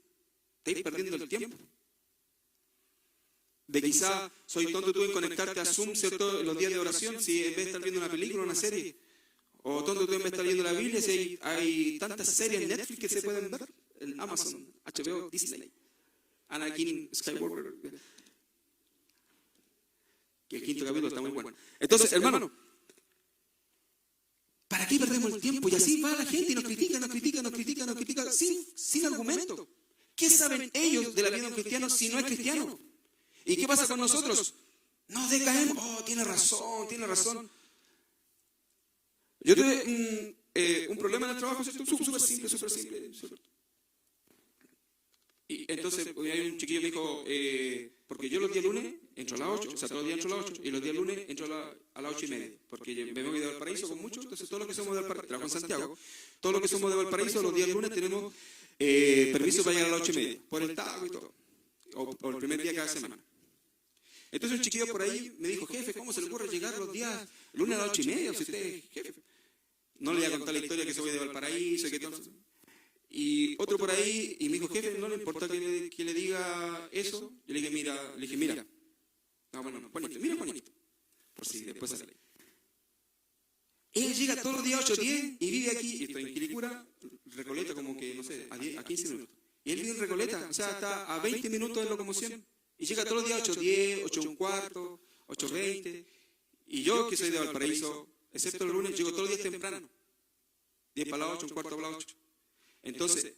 Estáis perdiendo el tiempo. De quizá soy tonto tú en conectarte a Zoom, ¿cierto? En los días de oración, si en vez de estar viendo una película o una serie. O tonto tú en vez de estar viendo la Biblia, si hay tantas series en Netflix que se pueden ver. En Amazon, HBO, Disney. Anakin Skywalker. Que el quinto capítulo está muy bueno. Entonces, hermano, ¿para qué perdemos el tiempo? Y así va la gente y nos critica sin argumento. ¿Qué saben ellos de la vida de un cristiano si no es cristiano? ¿Y qué pasa con nosotros? Nos decaemos. Oh, tiene razón. Yo tuve un problema en el trabajo, súper simple. Y entonces hay un chiquillo que me dijo, porque yo los días lunes entro a las 8, o sea, todos los días entro a las 8, y los días lunes entro a las 8:30, porque me voy de Valparaíso con mucho, entonces todos los que somos de Valparaíso, trabajo en Santiago, todos los que somos de Valparaíso, los días lunes tenemos permiso para llegar a las 8:30, por el taco y todo, o el primer día de cada semana. Entonces un chiquillo por ahí me dijo, jefe, ¿cómo se le ocurre llegar los días lunes a las 8:30? Si usted es jefe. No le voy a contar la historia que soy de Valparaíso, que todo. Y otro por ahí, y me dijo, jefe, ¿no le importa que le diga eso? Yo le dije, mira. No, bueno, Juanito, mira Juanito. Por si después sale. Él llega todos los días 8:10 y vive aquí, y estoy en Quilicura, Recoleta como que, no sé, a 15 minutos. Y él vive en Recoleta, o sea, está a 20 minutos de locomoción. Y llega todos los días 8:10, 8:15, 8:20. Y yo, que soy de Valparaíso, excepto el lunes, llego todos los días temprano. 10 para las 8, 1/4 para las 8. Entonces,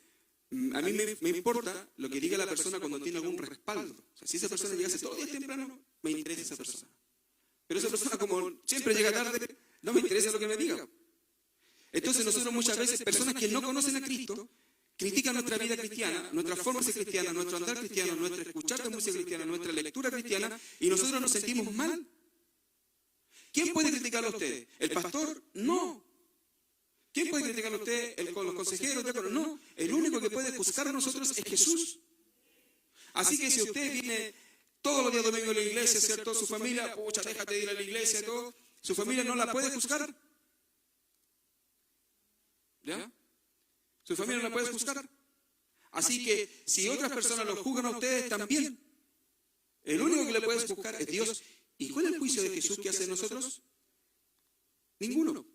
a mí me importa lo que diga la persona cuando tiene algún respaldo. O sea, si esa persona llegase todos los días temprano, me interesa esa persona. Pero esa persona, como siempre llega tarde, no me interesa lo que me diga. Entonces nosotros muchas veces, personas que no conocen a Cristo, critican nuestra vida cristiana, nuestra forma de ser cristiana, nuestro andar cristiano, nuestra escuchar de música cristiana, nuestra lectura cristiana, y nosotros nos sentimos mal. ¿Quién puede criticarlo a ustedes? ¿El pastor? No. ¿Quién puede criticarlo a usted? Los consejeros, no. El único que puede juzgar a nosotros es Jesús. Así que si usted viene todos los días domingos a la iglesia, ¿cierto? Su familia, pucha, déjate de ir a la iglesia y todo, su familia no la puede juzgar. ¿Ya? Su familia no la puede juzgar. Así que si otras personas lo juzgan a ustedes también, el único que le puede juzgar es Dios. ¿Y cuál es el juicio de Jesús que hace en nosotros? Ninguno.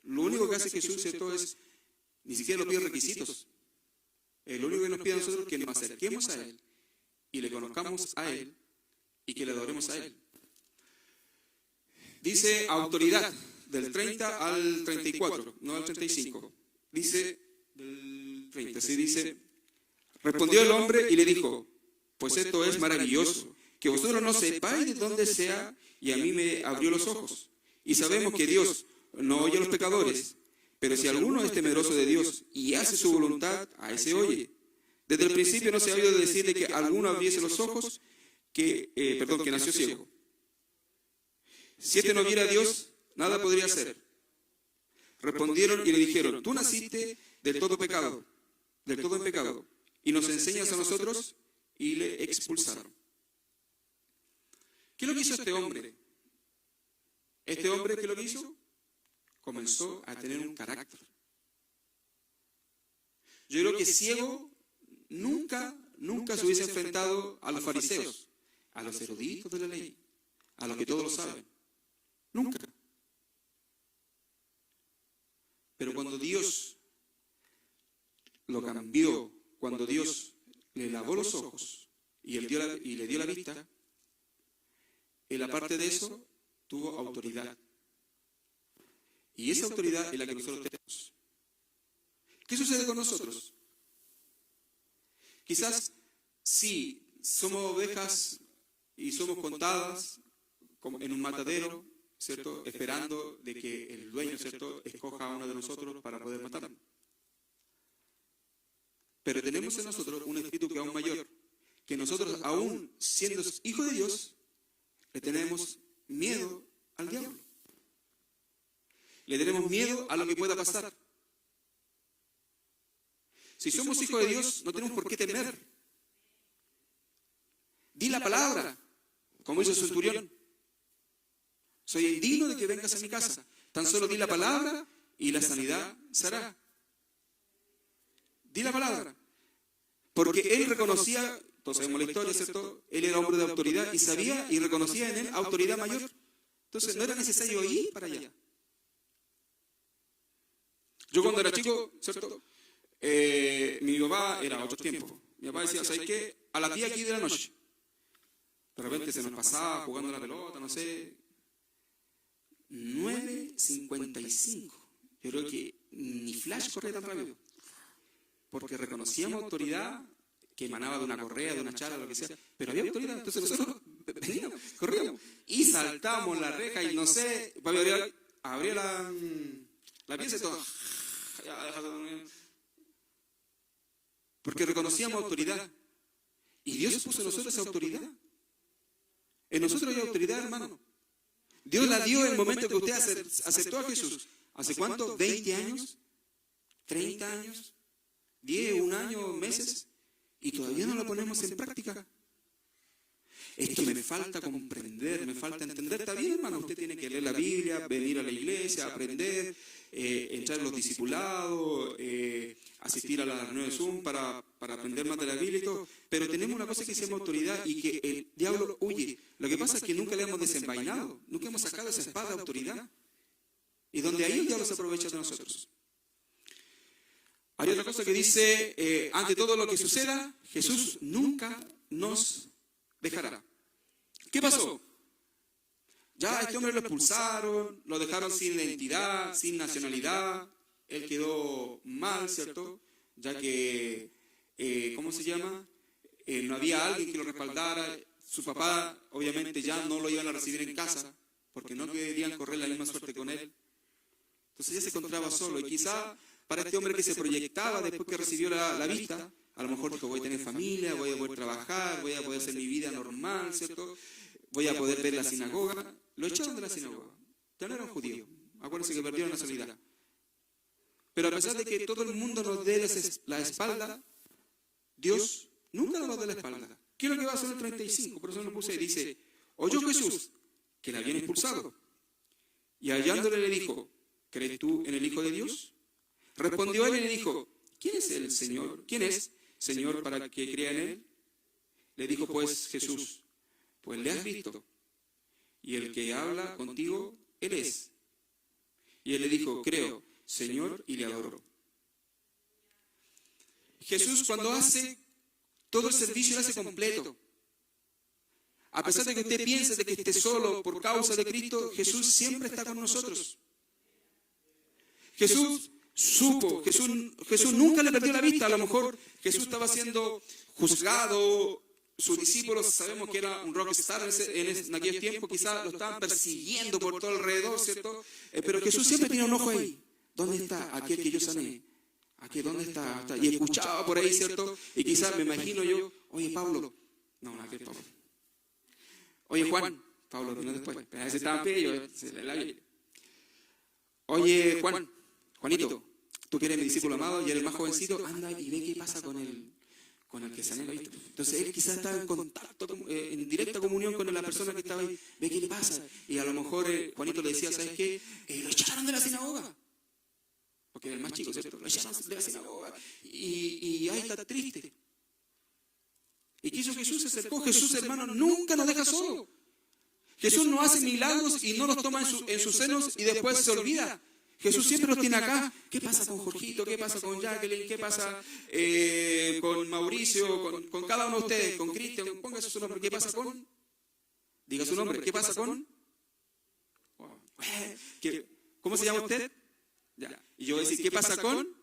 Lo único que hace Jesús, ¿cierto? Es, ni siquiera nos pide requisitos. Lo único que nos pide a nosotros es que nos acerquemos a Él y le conozcamos a Él y que le adoremos a Él. Dice autoridad, del 30 al 34, no al 35. Dice, del 30, sí, dice, respondió el hombre y le dijo, pues esto es maravilloso, que vosotros no sepáis de dónde sea, y a mí me abrió los ojos. Y sabemos que Dios no oye a los pecadores, pero si alguno es temeroso de Dios y hace su voluntad, a ese oye. Desde el principio no se ha oído decirle que alguno abriese los ojos, que nació ciego. Si este no viera a Dios, nada podría hacer. Respondieron y le dijeron, tú naciste del todo en pecado, y nos enseñas a nosotros, y le expulsaron. ¿Qué es lo que hizo este hombre? Este hombre, ¿qué es lo que hizo? Comenzó a tener un carácter. Yo creo que ciego nunca se hubiese enfrentado a los fariseos, a los eruditos de la ley, a los que todos lo saben. Nunca. Pero cuando Dios lo cambió, cuando Dios le lavó los ojos y le dio la vista, él aparte de eso tuvo autoridad. Y esa autoridad es la que nosotros tenemos. ¿Qué sucede con nosotros? Quizás sí, somos ovejas y somos contadas como en un matadero, ¿cierto? Esperando de que el dueño, ¿cierto?, escoja a uno de nosotros para poder matarlo. Pero tenemos en nosotros un espíritu que es aún mayor, que nosotros, aún siendo hijos de Dios, le tenemos miedo al diablo. Le tenemos miedo a lo que pueda pasar. Si somos hijos de Dios, no tenemos por qué temer. Di la palabra, como hizo el centurión. Soy indigno de que vengas a mi casa. Tan solo di la palabra y la sanidad será. Di la palabra. Porque él reconocía, todos sabemos la historia, ¿cierto? Él era hombre de autoridad y sabía y reconocía en él autoridad mayor. Entonces no era necesario ir para allá. Yo cuando era chico, ¿cierto? Mi papá era otro tiempo. Mi papá decía, ¿sabes qué? A las 10 aquí de la noche. De repente se nos pasaba jugando la pelota, no sé. 9:55. Yo creo que ni Flash corría tan rápido. Porque reconocíamos autoridad que emanaba de una correa, de una chala, lo que sea. Pero había autoridad, entonces nosotros veníamos, corríamos. Y saltábamos la reja y no sé, abría la pieza y todo. Porque reconocíamos autoridad. Y Dios puso en nosotros esa autoridad. En nosotros hay autoridad, hermano. Dios la dio en el momento que usted aceptó a Jesús. ¿Hace cuánto? ¿20 años? ¿30 años? ¿10, un año, meses? Y todavía no lo ponemos en práctica. Esto me falta comprender, me falta entender. Está bien, hermano, usted tiene que leer la Biblia, venir a la iglesia, aprender, entrar en los discipulados, asistir a la reunión de Zoom para aprender más de la Biblia y todo. Pero tenemos una cosa que se llama autoridad y que el diablo huye. Lo que pasa es que nunca le hemos desenvainado, nunca hemos sacado esa espada de autoridad. Y donde ahí el diablo se aprovecha de nosotros. Hay otra cosa que dice, ante todo lo que suceda, Jesús nunca nos dejará. ¿Qué pasó? Ya a este hombre lo expulsaron, lo dejaron sin identidad, sin nacionalidad. Él quedó mal, ¿cierto? Ya que, ¿cómo se llama? No había alguien que lo respaldara. Su papá, obviamente, ya no lo iban a recibir en casa, porque no querían correr la misma suerte con él. Entonces ya se encontraba solo. Y quizá para este hombre que se proyectaba después que recibió la vista, a lo mejor dijo, voy a tener familia, voy a poder trabajar, voy a poder hacer mi vida normal, ¿cierto? Voy a poder ver la sinagoga. Lo echaron de la sinagoga. Ya no era un judío. Acuérdense que perdió la nacionalidad. Pero a pesar de que todo el mundo nos dé la espalda, Dios nunca nos da la espalda. ¿Qué es lo que va a hacer el 35? Por eso lo puse. Dice, oyó Jesús que le habían expulsado. Y hallándole le dijo, ¿crees tú en el Hijo de Dios? Respondió él y le dijo, ¿quién es el Señor? ¿Quién es, Señor, para que crea en él? Le dijo pues Jesús, pues le has visto, y el que habla contigo, él es. Y él le dijo, creo, Señor, y le adoró. Jesús cuando hace todo el servicio lo hace completo. A pesar de que usted piense de que esté solo por causa de Cristo, Jesús siempre está con nosotros. Jesús supo, Jesús nunca le perdió la vista. A lo mejor Jesús estaba siendo juzgado, sus discípulos sabemos que era un rockstar en aquel tiempo, quizás lo estaban persiguiendo por todo alrededor, ¿cierto? Pero Jesús siempre tenía un ojo ahí. ¿Dónde está aquel que yo sané? ¿Aquel dónde está? Y escuchaba por ahí, ¿cierto? Y quizás me imagino yo, oye Pablo, no, aquel Pablo. Oye Juan, Pablo vino después, pero ese estaba pello, oye Juanito, tú que eres mi discípulo amado y eres el más jovencito, anda y ve qué pasa con el que sané la vista. Entonces él quizás estaba en contacto, en directa comunión con la persona que estaba ahí, ve qué le pasa. Y a lo mejor Juanito le decía, ¿sabes qué? Lo echaron de la sinagoga. Porque era el más chico, ¿cierto? Lo echaron de la sinagoga. Y ahí está triste. ¿Y qué hizo Jesús? Se acercó. Jesús, hermano, nunca nos deja solo. Jesús no hace milagros y no los toma en sus senos y después se olvida. Jesús siempre los tiene acá. ¿Qué pasa con Jorgito? ¿Qué pasa con Jacqueline? ¿Qué pasa con Mauricio? Con cada uno de ustedes, con Cristian. Póngase su nombre. ¿Qué pasa con? Diga su nombre. ¿Qué pasa con? ¿Cómo se llama usted? Ya. Y yo voy a decir, ¿qué pasa con?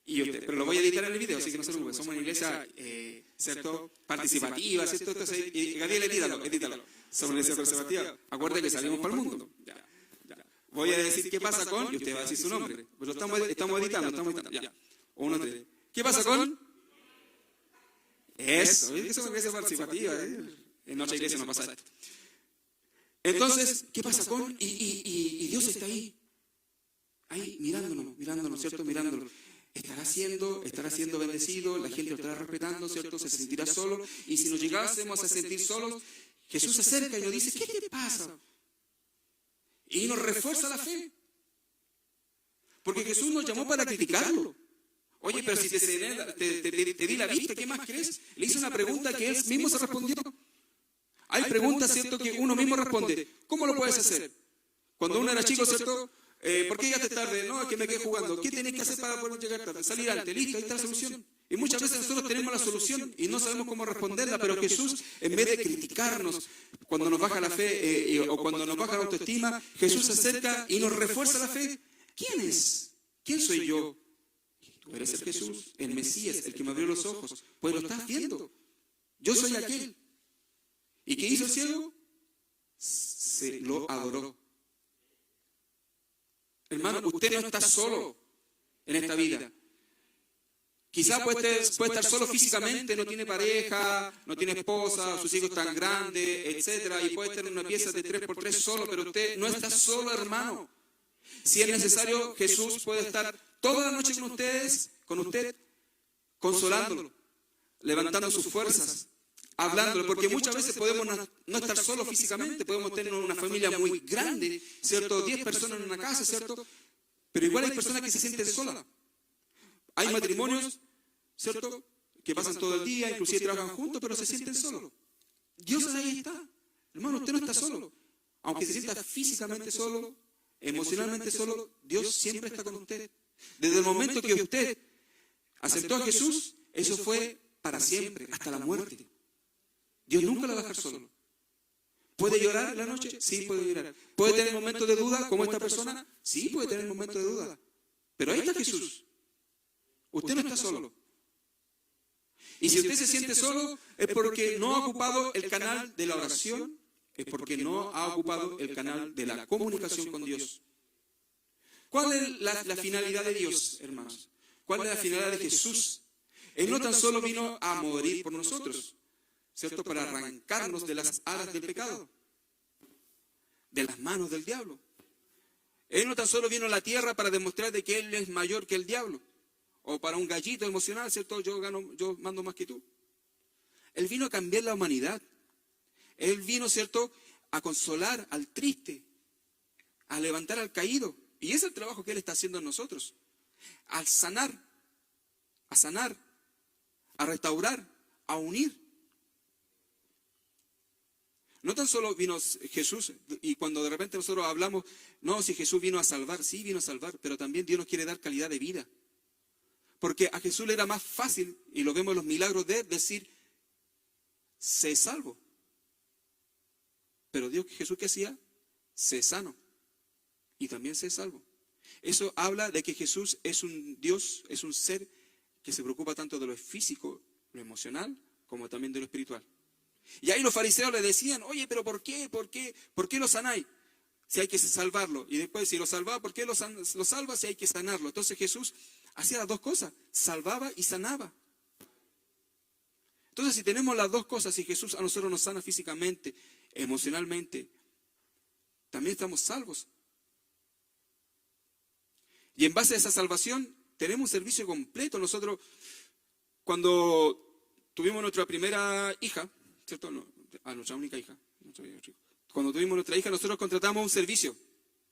Y usted, pero lo voy a editar en el video, así que no se preocupen. Somos una iglesia, ¿cierto? Participativa, ¿cierto? Entonces, Gabriel, edítalo. Somos una iglesia participativa. Acuérdate que salimos para el mundo. Ya. Voy a decir, ¿qué pasa con? Y usted va a decir su nombre. Pero estamos editando. Ya. 1, 2, 3. ¿Qué pasa con? Eso, es una iglesia participativa. En nuestra iglesia no pasa esto. Entonces, ¿qué pasa con? Y Dios está ahí mirándonos, ¿cierto? Mirándonos. Estará siendo bendecido, la gente lo estará respetando, ¿cierto? Se sentirá solo. Y si nos llegásemos a sentir solos, Jesús se acerca y nos dice, ¿qué te pasa? Y nos refuerza la fe. Porque Jesús nos llamó para criticarlo. Oye, pero si te di la vista, ¿qué más crees? Le hizo una pregunta que él mismo se respondió. Hay preguntas, ¿cierto?, que uno mismo responde. ¿Cómo lo puedes hacer? Cuando uno era chico, ¿cierto? ¿Por qué llegaste tarde? No, es que me quedé jugando. ¿Qué tenés que hacer para poder llegar tarde? Salir antes. Listo, ahí está la solución. Y muchas veces nosotros tenemos la solución y no sabemos cómo responderla, pero Jesús, en vez de criticarnos cuando nos baja la fe o cuando nos baja la autoestima, Jesús se acerca y nos refuerza la fe. ¿Quién es? ¿Quién soy yo? Tú eres el Jesús, el Mesías, el que me abrió los ojos. Pues lo estás viendo. Yo soy aquel. ¿Y qué hizo el ciego? Se lo adoró. Hermano, usted no está solo en esta vida. Quizá puede estar solo físicamente, no tiene pareja, no tiene esposa, sus hijos están grandes, etcétera, y puede estar en una pieza de 3x3 solo, pero usted no está solo, hermano. Si es necesario, Jesús puede estar toda la noche con usted, consolándolo, levantando sus fuerzas, hablándolo, porque muchas veces podemos no estar solos físicamente, podemos tener una familia muy grande, ¿cierto? 10 personas en una casa, ¿cierto? Pero igual hay personas que se sienten solas. Hay matrimonios, ¿cierto?, que pasan todo el día, inclusive trabajan juntos, pero se sienten solos. Dios ahí está. Hermano, usted no está solo. Aunque se sienta físicamente solo, emocionalmente solo, Dios siempre está con usted. Desde el momento que usted aceptó a Jesús, eso fue para siempre, hasta la muerte. Dios nunca la va a dejar solo. ¿Puede llorar la noche? Sí, puede llorar. ¿Puede tener momentos de duda como esta persona? Sí, puede tener momentos de duda. Pero ahí está Jesús. Usted no está solo. Y si usted se siente solo, es porque no ha ocupado el canal de la oración, es porque no ha ocupado el canal de la comunicación con Dios. ¿Cuál es la finalidad de Dios, hermanos? ¿Cuál es la finalidad de Jesús? Él no tan solo vino a morir por nosotros, ¿cierto?, para arrancarnos de las aras del pecado, de las manos del diablo. Él no tan solo vino a la tierra para demostrar de que Él es mayor que el diablo, o para un gallito emocional, ¿cierto? Yo mando más que tú. Él vino a cambiar la humanidad. Él vino, ¿cierto?, a consolar al triste, a levantar al caído. Y ese es el trabajo que Él está haciendo en nosotros. A sanar, a restaurar, a unir. No tan solo vino Jesús, y cuando de repente nosotros hablamos, no, si Jesús vino a salvar, sí vino a salvar, pero también Dios nos quiere dar calidad de vida. Porque a Jesús le era más fácil, y lo vemos en los milagros de decir, sé salvo. Pero Jesús, ¿qué hacía? Sé sano. Y también sé salvo. Eso habla de que Jesús es un Dios, es un ser que se preocupa tanto de lo físico, lo emocional, como también de lo espiritual. Y ahí los fariseos le decían, oye, pero ¿por qué lo sanáis? Si hay que salvarlo. Y después, si lo salvaba, ¿por qué lo salva si hay que sanarlo? Entonces Jesús hacía las dos cosas, salvaba y sanaba. Entonces, si tenemos las dos cosas, si Jesús a nosotros nos sana físicamente, emocionalmente, también estamos salvos. Y en base a esa salvación, tenemos un servicio completo. Nosotros, cuando tuvimos nuestra primera hija, ¿cierto? No, nuestra única hija. Cuando tuvimos nuestra hija, nosotros contratamos un servicio.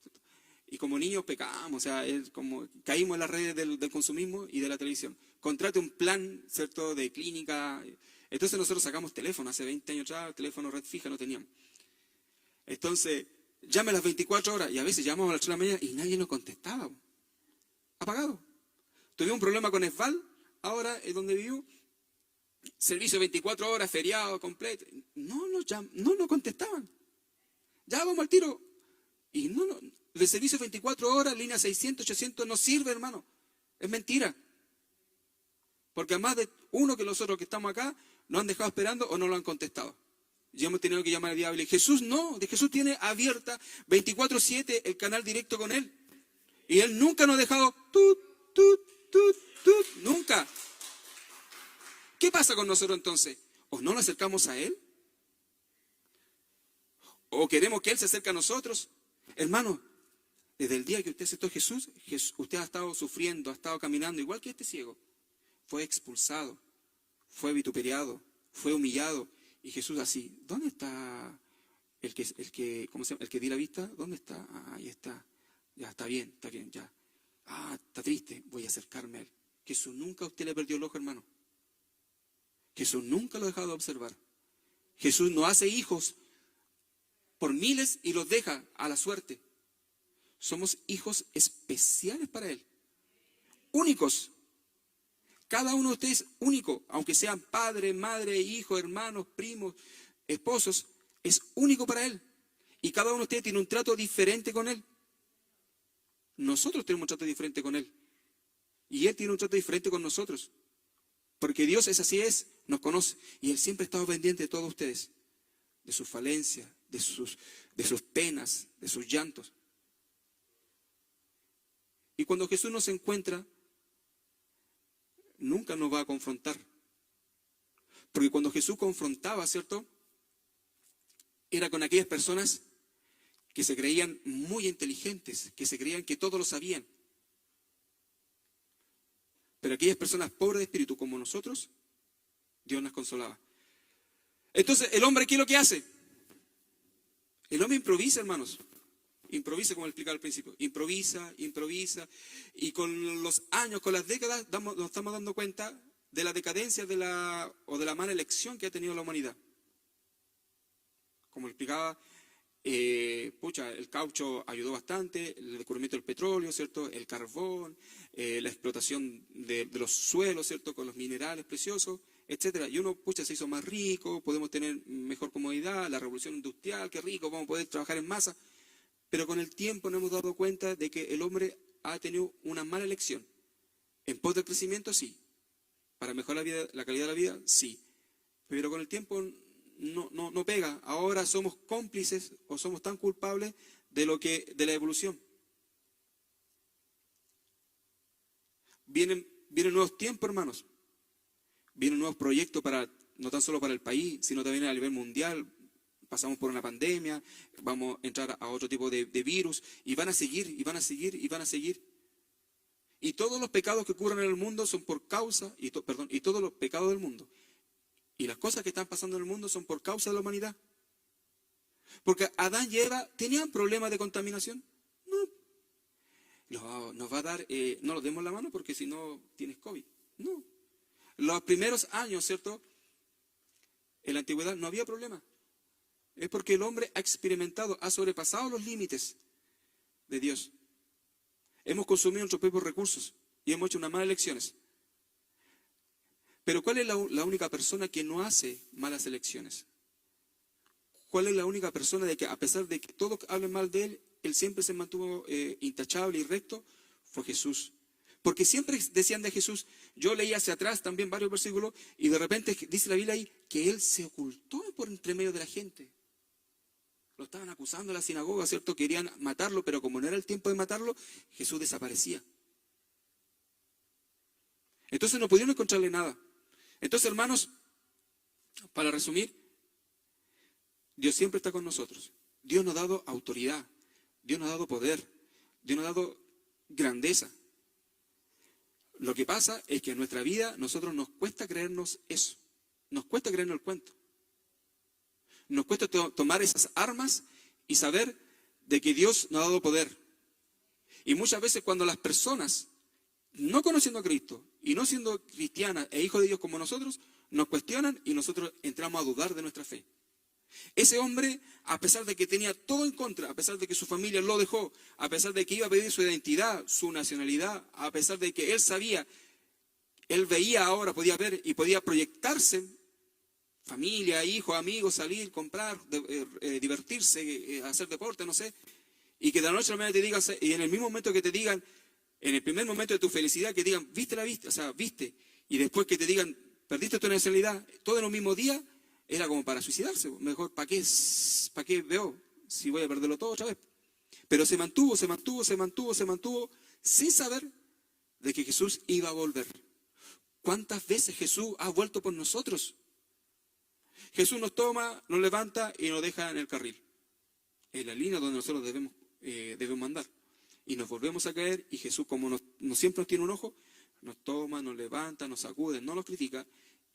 ¿Cierto? Y como niños pecamos, o sea, caímos en las redes del consumismo y de la televisión. Contrate un plan, ¿cierto?, de clínica. Entonces nosotros sacamos teléfono, hace 20 años atrás, teléfono red fija no teníamos. Entonces, llame a las 24 horas. Y a veces llamamos a las 8 de la mañana y nadie nos contestaba. Apagado. Tuvimos un problema con Esval, ahora es donde vivo. Servicio 24 horas, feriado completo. No nos contestaban. Ya vamos al tiro. Y el servicio 24 horas, línea 600, 800, no sirve, hermano. Es mentira. Porque además de uno que nosotros que estamos acá, nos han dejado esperando o no lo han contestado. Y hemos tenido que llamar al diablo. Y Jesús no, Jesús tiene abierta 24/7 el canal directo con Él. Y Él nunca nos ha dejado nunca. ¿Qué pasa con nosotros entonces? ¿O no nos acercamos a Él? ¿O queremos que Él se acerque a nosotros? Hermano, desde el día que usted aceptó a Jesús, usted ha estado sufriendo, ha estado caminando igual que este ciego. Fue expulsado, fue vituperiado, fue humillado. Y Jesús así, ¿dónde está el que di la vista? ¿Dónde está? Ah, ahí está. Ya, está bien, ya. Ah, está triste, voy a acercarme a Él. Jesús nunca a usted le perdió el ojo, hermano. Jesús nunca lo ha dejado de observar. Jesús no hace hijos por miles y los deja a la suerte. Somos hijos especiales para Él. Únicos. Cada uno de ustedes único, aunque sean padre, madre, hijo, hermanos, primos, esposos, es único para Él. Y cada uno de ustedes tiene un trato diferente con Él. Nosotros tenemos un trato diferente con Él. Y Él tiene un trato diferente con nosotros. Porque Dios así es, nos conoce. Y Él siempre ha estado pendiente de todos ustedes. De sus falencias, de sus penas, de sus llantos. Y cuando Jesús nos encuentra, nunca nos va a confrontar. Porque cuando Jesús confrontaba, ¿cierto? Era con aquellas personas que se creían muy inteligentes, que se creían que todo lo sabían. Pero aquellas personas pobres de espíritu como nosotros, Dios nos consolaba. Entonces, ¿el hombre qué es lo que hace? El hombre improvisa, hermanos. Improvisa, como explicaba al principio. Improvisa. Y con los años, con las décadas, nos estamos dando cuenta de la decadencia o de la mala elección que ha tenido la humanidad. Como explicaba, el caucho ayudó bastante, el descubrimiento del petróleo, ¿cierto? El carbón, la explotación de los suelos, ¿cierto? Con los minerales preciosos, etcétera. Y uno, se hizo más rico, podemos tener mejor comodidad, la revolución industrial, qué rico, vamos a poder trabajar en masa. Pero con el tiempo nos hemos dado cuenta de que el hombre ha tenido una mala elección. En pos del crecimiento, sí. Para mejorar la calidad de la vida, sí. Pero con el tiempo no pega. Ahora somos cómplices o somos tan culpables de la evolución. Vienen nuevos tiempos, hermanos. Vienen nuevos proyectos no tan solo para el país, sino también a nivel mundial. Pasamos por una pandemia, vamos a entrar a otro tipo de virus, y van a seguir. Y todos los pecados que ocurren en el mundo son por causa, y todos los pecados del mundo. Y las cosas que están pasando en el mundo son por causa de la humanidad. Porque Adán y Eva tenían problemas de contaminación. No. Nos va a dar, no nos demos la mano porque si no tienes COVID. No. Los primeros años, ¿cierto? En la antigüedad no había problema. Es porque el hombre ha experimentado, ha sobrepasado los límites de Dios. Hemos consumido nuestros propios recursos y hemos hecho unas malas elecciones. Pero ¿cuál es la única persona que no hace malas elecciones? ¿Cuál es la única persona de que a pesar de que todos hablen mal de él siempre se mantuvo intachable y recto? Fue Jesús. Porque siempre decían de Jesús, yo leí hacia atrás también varios versículos y de repente dice la Biblia ahí que él se ocultó por entre medio de la gente. Lo estaban acusando en la sinagoga, ¿cierto? Querían matarlo, pero como no era el tiempo de matarlo, Jesús desaparecía. Entonces no pudieron encontrarle nada. Entonces, hermanos, para resumir, Dios siempre está con nosotros. Dios nos ha dado autoridad, Dios nos ha dado poder, Dios nos ha dado grandeza. Lo que pasa es que en nuestra vida nosotros nos cuesta creernos eso, nos cuesta creernos el cuento. Nos cuesta tomar esas armas y saber de que Dios nos ha dado poder. Y muchas veces cuando las personas, no conociendo a Cristo y no siendo cristianas e hijos de Dios como nosotros, nos cuestionan y nosotros entramos a dudar de nuestra fe. Ese hombre, a pesar de que tenía todo en contra, a pesar de que su familia lo dejó, a pesar de que iba a pedir su identidad, su nacionalidad, a pesar de que él sabía, él veía ahora, podía ver y podía proyectarse, familia, hijos, amigos, salir, comprar, divertirse, hacer deporte, no sé, y que de la noche a la mañana te digan, y en el mismo momento que te digan, en el primer momento de tu felicidad, que digan, viste la vista, o sea, viste, y después que te digan, perdiste tu nacionalidad, todo en un mismo día, era como para suicidarse. Mejor, ¿para qué veo si voy a perderlo todo otra vez? Pero se mantuvo, sin saber de que Jesús iba a volver. ¿Cuántas veces Jesús ha vuelto por nosotros? Jesús nos toma, nos levanta y nos deja en el carril, en la línea donde nosotros debemos andar. Y nos volvemos a caer y Jesús, como no siempre nos tiene un ojo, nos toma, nos levanta, nos sacude, no nos critica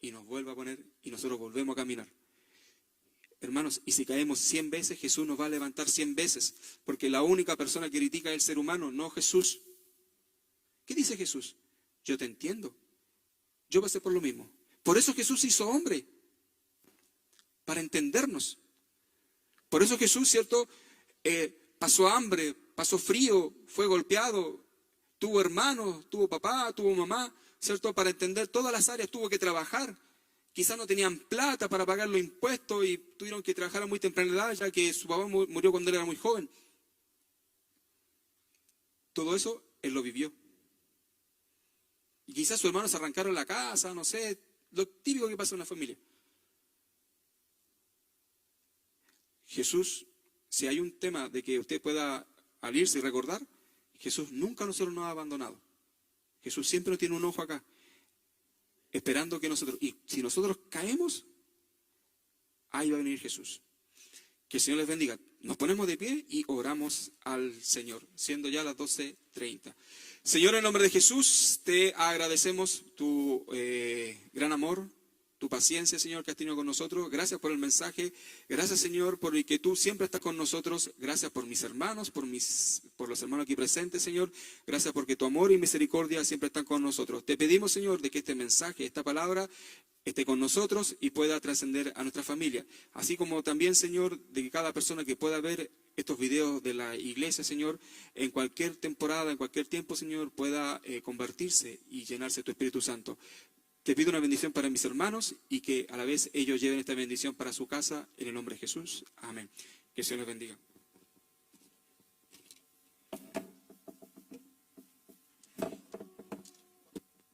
y nos vuelve a poner y nosotros volvemos a caminar. Hermanos, y si caemos 100 veces, Jesús nos va a levantar 100 veces, porque la única persona que critica es el ser humano, no Jesús. ¿Qué dice Jesús? Yo te entiendo, yo pasé por lo mismo. Por eso Jesús se hizo hombre, para entendernos. Por eso Jesús, ¿cierto? Pasó hambre, pasó frío, fue golpeado, tuvo hermanos, tuvo papá, tuvo mamá, ¿cierto? Para entender todas las áreas tuvo que trabajar. Quizás no tenían plata para pagar los impuestos y tuvieron que trabajar a muy temprana edad, ya que su papá murió cuando él era muy joven. Todo eso él lo vivió. Y quizás sus hermanos se arrancaron la casa, no sé, lo típico que pasa en una familia. Jesús, si hay un tema de que usted pueda abrirse y recordar, Jesús nunca nos ha abandonado. Jesús siempre nos tiene un ojo acá, esperando que nosotros, y si nosotros caemos, ahí va a venir Jesús. Que el Señor les bendiga. Nos ponemos de pie y oramos al Señor, siendo ya las 12:30. Señor, en nombre de Jesús, te agradecemos tu gran amor, tu paciencia, Señor, que has tenido con nosotros. Gracias por el mensaje. Gracias, Señor, por el que tú siempre estás con nosotros. Gracias por mis hermanos, por los hermanos aquí presentes, Señor. Gracias porque tu amor y misericordia siempre están con nosotros. Te pedimos, Señor, de que este mensaje, esta palabra, esté con nosotros y pueda trascender a nuestra familia. Así como también, Señor, de que cada persona que pueda ver estos videos de la iglesia, Señor, en cualquier temporada, en cualquier tiempo, Señor, pueda convertirse y llenarse de tu Espíritu Santo. Te pido una bendición para mis hermanos y que a la vez ellos lleven esta bendición para su casa en el nombre de Jesús. Amén. Que el Señor les bendiga.